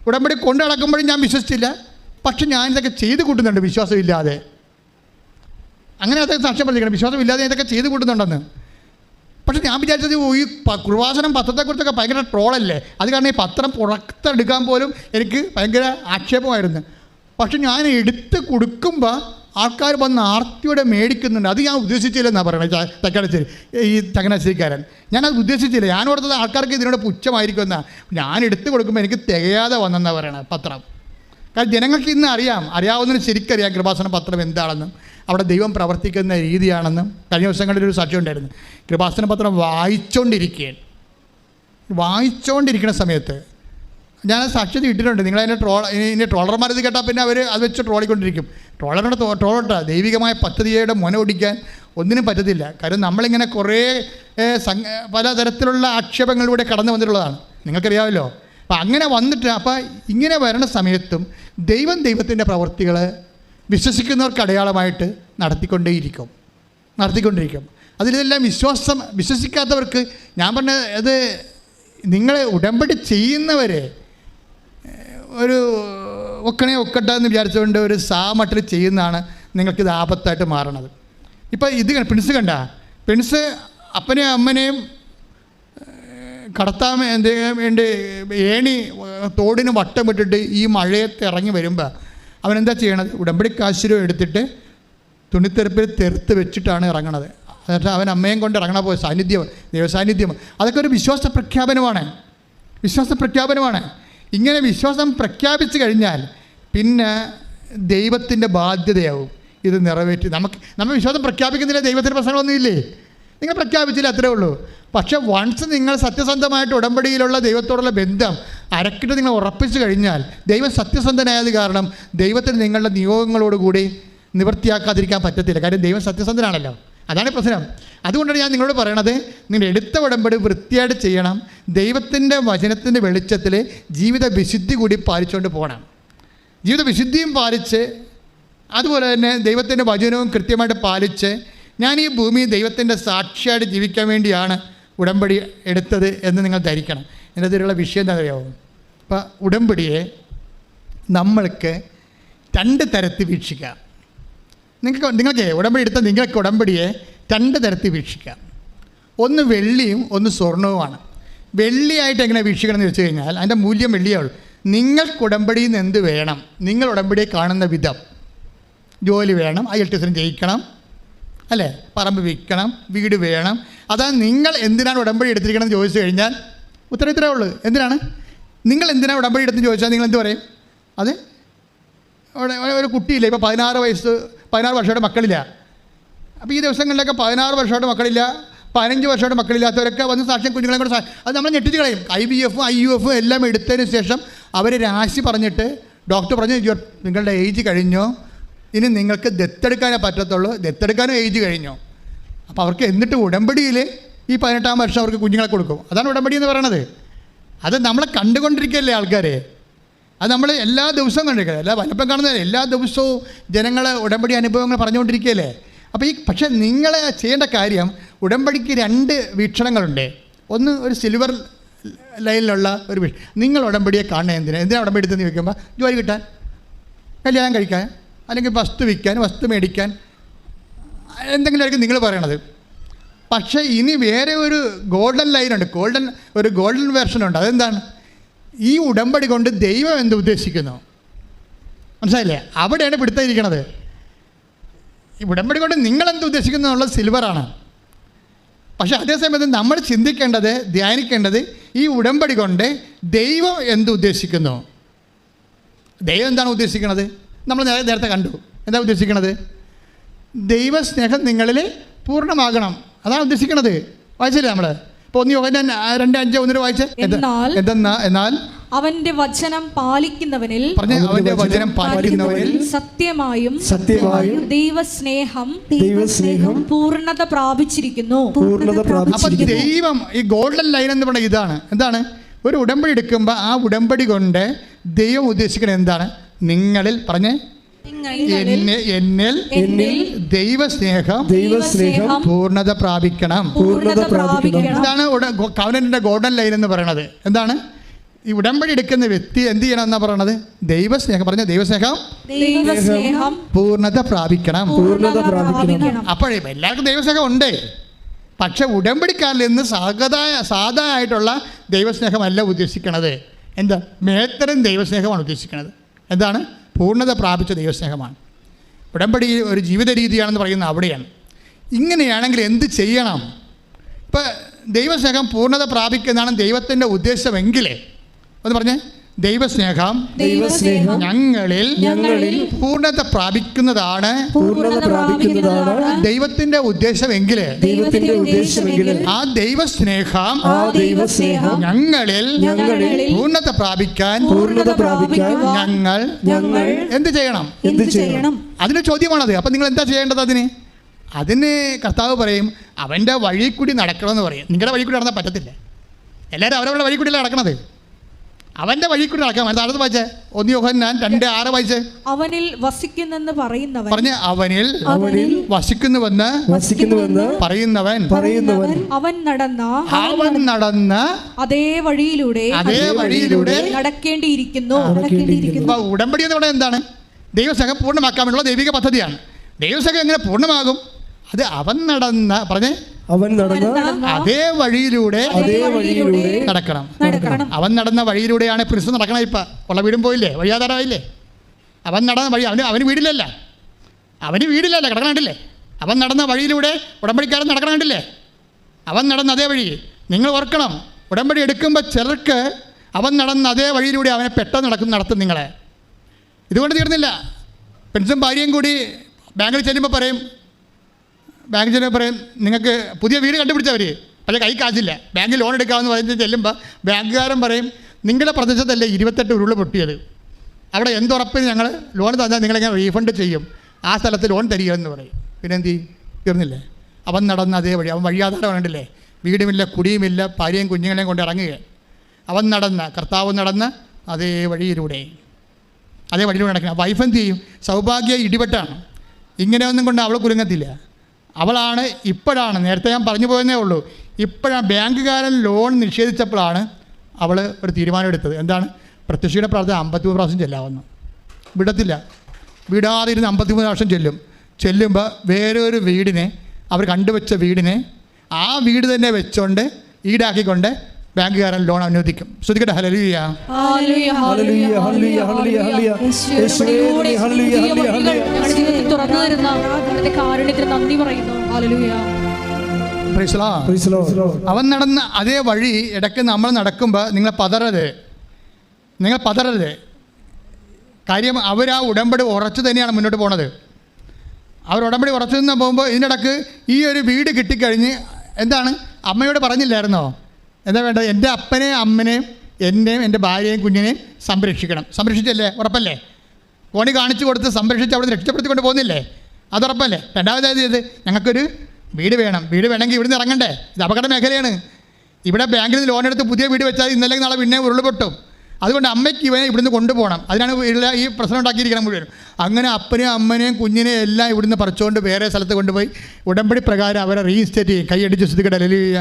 ഉടമ്പടി കൊണ്ടു നടക്കുമ്പോഴും ഞാൻ വിശ്വസിച്ചില്ല, പക്ഷെ ഞാൻ ഇതൊക്കെ ചെയ്ത് കൂട്ടുന്നുണ്ട് വിശ്വാസമില്ലാതെ. അങ്ങനെ അദ്ദേഹം സാക്ഷ്യം പറഞ്ഞിരിക്കണം, വിശ്വാസമില്ലാതെ ഇതൊക്കെ ചെയ്ത് കൂട്ടുന്നുണ്ടെന്ന്. പക്ഷെ ഞാൻ വിചാരിച്ചത് ഈ കൃപാസനം പത്രത്തെക്കുറിച്ചൊക്കെ ഭയങ്കര ട്രോളല്ലേ, അത് കാരണം ഈ പത്രം പുറത്തെടുക്കാൻ പോലും എനിക്ക് ഭയങ്കര ആക്ഷേപമായിരുന്നു. പക്ഷെ ഞാൻ എടുത്ത് കൊടുക്കുമ്പോൾ ആൾക്കാർ വന്ന് ആർത്തിയോടെ മേടിക്കുന്നുണ്ട്. അത് ഞാൻ ഉദ്ദേശിച്ചില്ലെന്നാണ് പറയണത് ഈ ചങ്ങനാശ്ശേരിക്കാരൻ. ഞാനത് ഉദ്ദേശിച്ചില്ല. ഞാൻ ഓർത്തത് ആൾക്കാർക്ക് ഇതിനോട് പുച്ഛമായിരിക്കുമെന്നാണ്. ഞാൻ എടുത്ത് കൊടുക്കുമ്പോൾ എനിക്ക് തികയാതെ വന്നെന്നാണ് പറയണത് പത്രം. കാരണം ജനങ്ങൾക്ക് ഇന്ന് അറിയാവുന്നതിന് ശരിക്കറിയാം കൃപാസന പത്രം എന്താണെന്നും അവിടെ ദൈവം പ്രവർത്തിക്കുന്ന രീതിയാണെന്നും. കഴിഞ്ഞ ദിവസങ്ങളിലൊരു സാക്ഷ്യം ഉണ്ടായിരുന്നു. കൃപാസന പത്രം വായിച്ചുകൊണ്ടിരിക്കുന്ന സമയത്ത് ഞാനത് സാക്ഷ്യത ഇട്ടിട്ടുണ്ട്. നിങ്ങളതിൻ്റെ ഇനി ട്രോളർമാരത് കേട്ടാൽ പിന്നെ അവർ അത് വെച്ച് ട്രോളിക്കൊണ്ടിരിക്കും. ട്രോളട്ട ദൈവികമായ പദ്ധതിയുടെ മുനൊടിക്കാൻ ഒന്നിനും പറ്റത്തില്ല. കാര്യം നമ്മളിങ്ങനെ കുറേ പലതരത്തിലുള്ള ആക്ഷേപങ്ങളിലൂടെ കടന്നു വന്നിട്ടുള്ളതാണ്, നിങ്ങൾക്കറിയാമല്ലോ. അപ്പം അങ്ങനെ വന്നിട്ട് ഇങ്ങനെ വരണ സമയത്തും ദൈവത്തിൻ്റെ പ്രവൃത്തികൾ വിശ്വസിക്കുന്നവർക്ക് അടയാളമായിട്ട് നടത്തിക്കൊണ്ടിരിക്കും. അതിലെല്ലാം വിശ്വസിക്കാത്തവർക്ക് ഞാൻ പറഞ്ഞ അത് നിങ്ങളെ ഉടമ്പടി ചെയ്യുന്നവരെ ഒരു ഒക്കട്ടെ എന്ന് വിചാരിച്ചുകൊണ്ട് ഒരു സാമട്ടിൽ ചെയ്യുന്നതാണ് നിങ്ങൾക്കിത് ആപത്തായിട്ട് മാറണത്. ഇപ്പം ഇത് പ്രിൻസ് അപ്പനെയും അമ്മനെയും കടത്താൻ വേണ്ടി ഏണി തോടിന് വട്ടമിട്ടിട്ട് ഈ മഴയത്ത് ഇറങ്ങി വരുമ്പോൾ അവനെന്താ ചെയ്യണത്? ഉടമ്പടി കാശുരൂപ എടുത്തിട്ട് തുണിത്തെറുപ്പിൽ തെറുത്ത് വെച്ചിട്ടാണ് ഇറങ്ങണത്. എന്നിട്ട് അവൻ അമ്മയും കൊണ്ട് ഇറങ്ങണ പോയ ദൈവസാന്നിധ്യം അതൊക്കെ ഒരു വിശ്വാസ പ്രഖ്യാപനമാണ്. ഇങ്ങനെ വിശ്വാസം പ്രഖ്യാപിച്ചു കഴിഞ്ഞാൽ പിന്നെ ദൈവത്തിൻ്റെ ബാധ്യതയാവും ഇത് നിറവേറ്റി. നമ്മൾ വിശ്വാസം പ്രഖ്യാപിക്കുന്നില്ല, ദൈവത്തിൻ്റെ പ്രശ്നങ്ങളൊന്നുമില്ലേ, നിങ്ങൾ പ്രഖ്യാപിച്ചില്ല, അത്രേ ഉള്ളൂ. പക്ഷേ വൺസ് നിങ്ങൾ സത്യസന്ധമായിട്ട് ഉടമ്പടിയിലുള്ള ദൈവത്തോടുള്ള ബന്ധം അരക്കിട്ട് നിങ്ങൾ ഉറപ്പിച്ചു കഴിഞ്ഞാൽ ദൈവം സത്യസന്ധനായത് കാരണം ദൈവത്തിന് നിങ്ങളുടെ നിയോഗങ്ങളോടുകൂടി നിവൃത്തിയാക്കാതിരിക്കാൻ പറ്റത്തില്ല. കാര്യം ദൈവം സത്യസന്ധനാണല്ലോ, അതാണ് പ്രശ്നം. അതുകൊണ്ടാണ് ഞാൻ നിങ്ങളോട് പറയണത്, നിങ്ങൾ എടുത്ത ഉടമ്പടി വൃത്തിയായിട്ട് ചെയ്യണം. ദൈവത്തിൻ്റെ വചനത്തിൻ്റെ വെളിച്ചത്തിൽ ജീവിത വിശുദ്ധി കൂടി പാലിച്ചുകൊണ്ട് പോകണം. ജീവിത വിശുദ്ധിയും പാലിച്ച് അതുപോലെ തന്നെ ദൈവത്തിൻ്റെ വചനവും കൃത്യമായിട്ട് പാലിച്ച് ഞാൻ ഈ ഭൂമി ദൈവത്തിൻ്റെ സാക്ഷിയായിട്ട് ജീവിക്കാൻ വേണ്ടിയാണ് ഉടമ്പടി എടുത്തത് എന്ന് നിങ്ങൾ ധരിക്കണം. ഇതിലുള്ള വിഷയം എന്താ അറിയാമോ? അപ്പോൾ ഉടമ്പടിയെ നമ്മൾക്ക് 2 തരത്തിൽ വീക്ഷിക്കാം. നിങ്ങൾക്ക് ഉടമ്പടി എടുത്ത നിങ്ങൾക്ക് ഉടമ്പടിയെ 2 തരത്തിൽ വീക്ഷിക്കാം. ഒന്ന് വെള്ളിയും ഒന്ന് സ്വർണവുമാണ്. വെള്ളിയായിട്ട് എങ്ങനെ വീക്ഷിക്കണം എന്ന് വെച്ച് കഴിഞ്ഞാൽ അതിൻ്റെ മൂല്യം വെള്ളിയുള്ളൂ. നിങ്ങൾക്ക് ഉടമ്പടിയിൽ നിന്ന് എന്ത് വേണം? നിങ്ങൾ ഉടമ്പടിയെ കാണുന്ന വിധം, ജോലി വേണം, IELTS ജയിക്കണം, അല്ലേ, പറമ്പ് വിൽക്കണം, വീട് വേണം. അതാണ് നിങ്ങൾ എന്തിനാണ് ഉടമ്പടി എടുത്തിരിക്കണം എന്ന് ചോദിച്ചു കഴിഞ്ഞാൽ ഉത്തരം ഇത്രേ ഉള്ളൂ. നിങ്ങൾ എന്തിനാണ് ഉടമ്പടി എടുത്തെന്ന് ചോദിച്ചാൽ നിങ്ങൾ എന്ത് പറയും? അത് ഒരു കുട്ടിയില്ല, ഇപ്പോൾ 16 വർഷമായിട്ട് മക്കളില്ല. അപ്പോൾ ഈ ദിവസങ്ങളിലൊക്കെ 16 വർഷമായിട്ട് മക്കളില്ല, 15 വർഷമായിട്ട് മക്കളില്ലാത്തവരൊക്കെ വന്ന് സാക്ഷ്യം കുഞ്ഞുങ്ങളെ കൂടെ അത് നമ്മൾ ഞെട്ടിച്ച് കളയും. IVF IUF എല്ലാം എടുത്തതിന് ശേഷം അവർ രാശി പറഞ്ഞിട്ട് ഡോക്ടർ പറഞ്ഞു നിങ്ങളുടെ ഏജ് കഴിഞ്ഞോ, ഇനി നിങ്ങൾക്ക് ദത്തെടുക്കാനേ പറ്റത്തുള്ളൂ, ദത്തെടുക്കാനും ഏജ് കഴിഞ്ഞോ. അപ്പോൾ അവർക്ക് എന്നിട്ട് ഉടമ്പടിയിൽ ഈ 18-ാം വർഷം അവർക്ക് കുഞ്ഞുങ്ങളെ കൊടുക്കും. അതാണ് ഉടമ്പടി എന്ന് പറയണത്. അത് നമ്മളെ കണ്ടുകൊണ്ടിരിക്കുകയല്ലേ ആൾക്കാരെ, അത് നമ്മൾ എല്ലാ ദിവസവും കണ്ടിരിക്കുക, എല്ലാ വല്ലപ്പം കാണുന്നതല്ലേ, എല്ലാ ദിവസവും ജനങ്ങൾ ഉടമ്പടി അനുഭവങ്ങൾ പറഞ്ഞുകൊണ്ടിരിക്കുകയല്ലേ. അപ്പോൾ പക്ഷേ നിങ്ങൾ ചെയ്യേണ്ട കാര്യം, ഉടമ്പടിക്ക് 2 വീക്ഷണങ്ങളുണ്ട്. ഒന്ന് ഒരു സിൽവർ ലൈനിലുള്ള ഒരു നിങ്ങൾ ഉടമ്പടിയെ കാണുന്നത് എന്തിനാണ് ഉടമ്പടി എടുത്തെന്ന് ചോദിക്കുമ്പോൾ ജോലി കിട്ടാൻ, കല്യാണം കഴിക്കാൻ, അല്ലെങ്കിൽ വസ്തു വിൽക്കാൻ, വസ്തു മേടിക്കാൻ, എന്തെങ്കിലും ആയിരിക്കും നിങ്ങൾ പറയണത്. പക്ഷേ ഇനി വേറെ ഒരു ഗോൾഡൻ ലൈനുണ്ട്, ഗോൾഡൻ വേർഷനുണ്ട്. അതെന്താണ്? ഈ ഉടമ്പടി കൊണ്ട് ദൈവം എന്ത് ഉദ്ദേശിക്കുന്നു? മനസ്സിലായില്ലേ? അവിടെയാണ് പിടുത്തയിരിക്കണത്. ഈ ഉടമ്പടി കൊണ്ട് നിങ്ങളെന്ത് ഉദ്ദേശിക്കുന്നു എന്നുള്ളത് സിൽവറാണ്. പക്ഷേ അതേസമയത്ത് നമ്മൾ ചിന്തിക്കേണ്ടത്, ധ്യാനിക്കേണ്ടത് ഈ ഉടമ്പടി കൊണ്ട് ദൈവം എന്ത് ഉദ്ദേശിക്കുന്നു. ദൈവം എന്താണ് ഉദ്ദേശിക്കുന്നത്? നമ്മൾ നേരത്തെ കണ്ടു. എന്താ ഉദ്ദേശിക്കുന്നത്? ദൈവസ്നേഹം നിങ്ങളിൽ പൂർണ്ണമാകണം, അതാണ് ഉദ്ദേശിക്കുന്നത്. വായിച്ചില്ലേ നമ്മൾ? ഇപ്പോൾ 1 യോഹന്നാൻ 2:5 ഒന്നിട്ട് വായിച്ചേ. എന്നാൽ അവന്റെ വചനം പാലിക്കുന്നവനിൽ, അവന്റെ വചനം പാലിക്കുന്നവനിൽ സത്യമായും ദൈവസ്നേഹം പൂർണ്ണത പ്രാപിച്ചിരിക്കുന്നു. അപ്പൊ ദൈവം, ഈ ഗോൾഡൻ ലൈൻ എന്ന് പറയുന്നത് ഇതാണ്. എന്താണ്? ഒരു ഉടമ്പടി എടുക്കുമ്പോൾ ആ ഉടമ്പടി കൊണ്ട് ദൈവം ഉദ്ദേശിക്കുന്നത് എന്താണ്? നിങ്ങളിൽ എന്നിൽ ദൈവസ്നേഹം പൂർണ്ണത പ്രാപിക്കണം. ഇതാണ് കവനന്റിന്റെ ഗോൾഡൻ ലൈൻ എന്ന് പറയുന്നത്. എന്താണ്? ഈ ഉടമ്പടി എടുക്കുന്ന വ്യക്തി എന്ത് ചെയ്യണം എന്നാ പറയണത്? ദൈവസ്നേഹം. ദൈവസ്നേഹം പൂർണ്ണത പ്രാപിക്കണം. അപ്പോഴേ എല്ലാവർക്കും ദൈവസ്നേഹം ഉണ്ട്. പക്ഷെ ഉടമ്പടിക്കാരിൽ നിന്ന് സാധാ ആയിട്ടുള്ള ദൈവസ്നേഹമല്ല ഉദ്ദേശിക്കണത്. എന്താ? മേത്തരം ദൈവസ്നേഹമാണ് ഉദ്ദേശിക്കുന്നത്. എന്താണ്? പൂർണ്ണത പ്രാപിച്ച ദൈവസ്നേഹമാണ്. ഉടമ്പടി ഒരു ജീവിത രീതിയാണെന്ന് പറയുന്നത് അവിടെയാണ്. ഇങ്ങനെയാണെങ്കിൽ എന്ത് ചെയ്യണം? ഇപ്പം ദൈവസ്നേഹം പൂർണ്ണത പ്രാപിക്കുന്നതാണ് ദൈവത്തിൻ്റെ ഉദ്ദേശമെങ്കിൽ എന്ന് പറഞ്ഞേ, ദൈവസ്നേഹം ഞങ്ങളിൽ പൂർണ്ണത പ്രാപിക്കുന്നതാണ് ദൈവത്തിന്റെ ഉദ്ദേശമെങ്കിൽ ആ ദൈവസ്നേഹം ഞങ്ങളിൽ പൂർണ്ണത പ്രാപിക്കാൻ ഞങ്ങൾ എന്ത് ചെയ്യണം? അതിന് ചോദ്യമാണത്. അപ്പം നിങ്ങൾ എന്താ ചെയ്യേണ്ടത്? അതിന് കർത്താവ് പറയും, അവൻ്റെ വഴി കൂടി നടക്കണമെന്ന് പറയും. നിങ്ങളുടെ വഴി കൂടി നടന്നാൽ പറ്റത്തില്ല. എല്ലാവരും അവരവരുടെ വഴി കൂടിയല്ലേ നടക്കണത്. അവന്റെ വഴി കൂടി നടക്കാൻ. അടുത്ത് വായിച്ചേ, 1 യോഹന്നാൻ 2:6 വായിച്ചേ. അവനിൽ വസിക്കുന്നെന്ന് പറയുന്നവൻ, പറഞ്ഞ അവനിൽ വസിക്കുന്നുവെന്ന് പറയുന്നവൻ അവൻ നടന്ന അതേ വഴിയിലൂടെ നടക്കേണ്ടിയിരിക്കുന്നു. ഉടമ്പടി എന്ന് പറയുന്നത് എന്താണ്? ദൈവസ്നേഹം പൂർണ്ണമാക്കാനുള്ള ദൈവിക പദ്ധതിയാണ്. ദൈവസ്നേഹം എങ്ങനെ പൂർണ്ണമാകും? അത് അവൻ നടന്ന അതേ വഴിയിലൂടെ നടക്കണം. അവൻ നടന്ന വഴിയിലൂടെയാണ് പ്രിൻസ് നടക്കണം. ഇപ്പം ഉള്ള വീടും പോയില്ലേ, വഴിയാധാരമായില്ലേ? അവൻ നടന്ന വഴി, അവന് വീടില്ലല്ല, കിടക്കണണ്ടില്ലേ? അവൻ നടന്ന വഴിയിലൂടെ ഉടമ്പടിക്കാരൻ നടക്കണണ്ടില്ലേ? അവൻ നടന്ന അതേ വഴി. നിങ്ങൾ ഓർക്കണം, ഉടമ്പടി എടുക്കുമ്പോൾ ചിലർക്ക് അവൻ നടന്ന അതേ വഴിയിലൂടെ അവനെ പെട്ടെന്ന് നടത്തും നിങ്ങളെ. ഇതുകൊണ്ട് തീർന്നില്ല. പ്രിൻസും ഭാര്യയും കൂടി ബാങ്കിൽ ചെല്ലുമ്പോൾ പറയും, നിങ്ങൾക്ക് പുതിയ വീട് കണ്ടുപിടിച്ചവർ, പക്ഷേ കൈ കാശില്ല, ബാങ്കിൽ ലോൺ എടുക്കാമെന്ന് പറഞ്ഞ് ചെല്ലുമ്പോൾ ബാങ്കുകാരൻ പറയും, നിങ്ങളുടെ പ്രദേശത്തല്ലേ 28 ഉരുൾ പൊട്ടിയത്, അവിടെ എന്തുറപ്പിന് ഞങ്ങൾ ലോൺ തന്നാൽ നിങ്ങളെങ്ങനെ റീഫണ്ട് ചെയ്യും, ആ സ്ഥലത്ത് ലോൺ തരികയെന്ന് പറയും. പിന്നെ എന്ത് ചെയ്യും? തീർന്നില്ലേ? അവൻ നടന്ന അതേ വഴി. അവൻ വഴിയാധാരം കണ്ടില്ലേ? വീടുമില്ല, കുടിയുമില്ല, ഭാര്യയും കുഞ്ഞുങ്ങളെയും കൊണ്ട് ഇറങ്ങുക. കർത്താവ് നടന്ന അതേ വഴിയിലൂടെ നടക്കണം. വൈഫ് എന്ത് ചെയ്യും? സൗഭാഗ്യ ഇടിപെട്ടാണ്. ഇങ്ങനെയൊന്നും കൊണ്ട് അവൾ കുലുങ്ങത്തില്ല. അവളാണ് ഇപ്പോഴാണ്, നേരത്തെ ഞാൻ പറഞ്ഞു പോയെന്നേ ഉള്ളൂ, ഇപ്പോഴാണ് ബാങ്കുകാരൻ ലോൺ നിഷേധിച്ചപ്പോഴാണ് അവൾ ഒരു തീരുമാനം എടുത്തത്. എന്താണ്? പ്രത്യക്ഷയുടെ പ്രാർത്ഥന 53 പ്രാവശ്യം ചെല്ലാവുന്നു. വിടാതെ ഇരുന്ന് 53 പ്രാവശ്യം ചെല്ലുമ്പോൾ വേറൊരു വീടിനെ, അവർ കണ്ടുവച്ച വീടിനെ ആ വീട് തന്നെ വെച്ചോണ്ട് ഈടാക്കിക്കൊണ്ട് ബാങ്കുകാരൻ ലോൺ അനുവദിക്കും. ശ്രദ്ധിക്കട്ടെ. Hallelujah, hallelujah, hallelujah, hallelujah, hallelujah. അവൻ നടന്ന അതേ വഴി ഇടയ്ക്ക് നമ്മൾ നടക്കുമ്പോൾ നിങ്ങൾ പതറരുത്. കാര്യം അവർ ആ ഉടമ്പടി ഉറച്ചു തന്നെയാണ് മുന്നോട്ട് പോണത്. അവർ ഉടമ്പടി ഉറച്ചു നിന്ന് പോകുമ്പോൾ ഇതിനിടക്ക് ഈ ഒരു വീട് കിട്ടിക്കഴിഞ്ഞ് എന്താണ്? അമ്മയോട് പറഞ്ഞില്ലായിരുന്നോ? എന്താ വേണ്ടത്? എൻ്റെ അപ്പനെയും അമ്മനെയും എന്നെയും എൻ്റെ ഭാര്യയും കുഞ്ഞിനെയും സംരക്ഷിച്ചല്ലേ? ഉറപ്പല്ലേ? കോണി കാണിച്ചു കൊടുത്ത് സംരക്ഷിച്ച് അവിടെ രക്ഷപ്പെടുത്തിക്കൊണ്ട് പോകുന്നില്ലേ? അതുറപ്പല്ലേ? രണ്ടാമതായത് ഇത് ഞങ്ങൾക്കൊരു വീട് വേണമെങ്കിൽ ഇവിടുന്ന് ഇറങ്ങണ്ടേ? ഇത് അപകട മേഖലയാണ്. ഇവിടെ ബാങ്കിൽ നിന്ന് ലോൺ എടുത്ത് പുതിയ വീട് വെച്ചാൽ ഇന്നലെ നാളെ പിന്നെ ഉരുൾപൊട്ടും. അതുകൊണ്ട് അമ്മയ്ക്ക് ഇവനെ ഇവിടുന്ന് കൊണ്ടുപോകണം. അതിനാണ് ഈ പ്രശ്നം ഉണ്ടാക്കിയിരിക്കണം മുഴുവൻ. അങ്ങനെ അപ്പനെയും അമ്മനെയും കുഞ്ഞിനെയും എല്ലാം ഇവിടുന്ന് പറിച്ചുകൊണ്ട് വേറെ സ്ഥലത്ത് കൊണ്ടുപോയി ഉടമ്പടി പ്രകാരം അവരെ റീസ്റ്റേറ്റ് ചെയ്യും. കൈയടിച്ച് ശ്രദ്ധിക്കട്ടെ. ഹല്ലേലൂയ.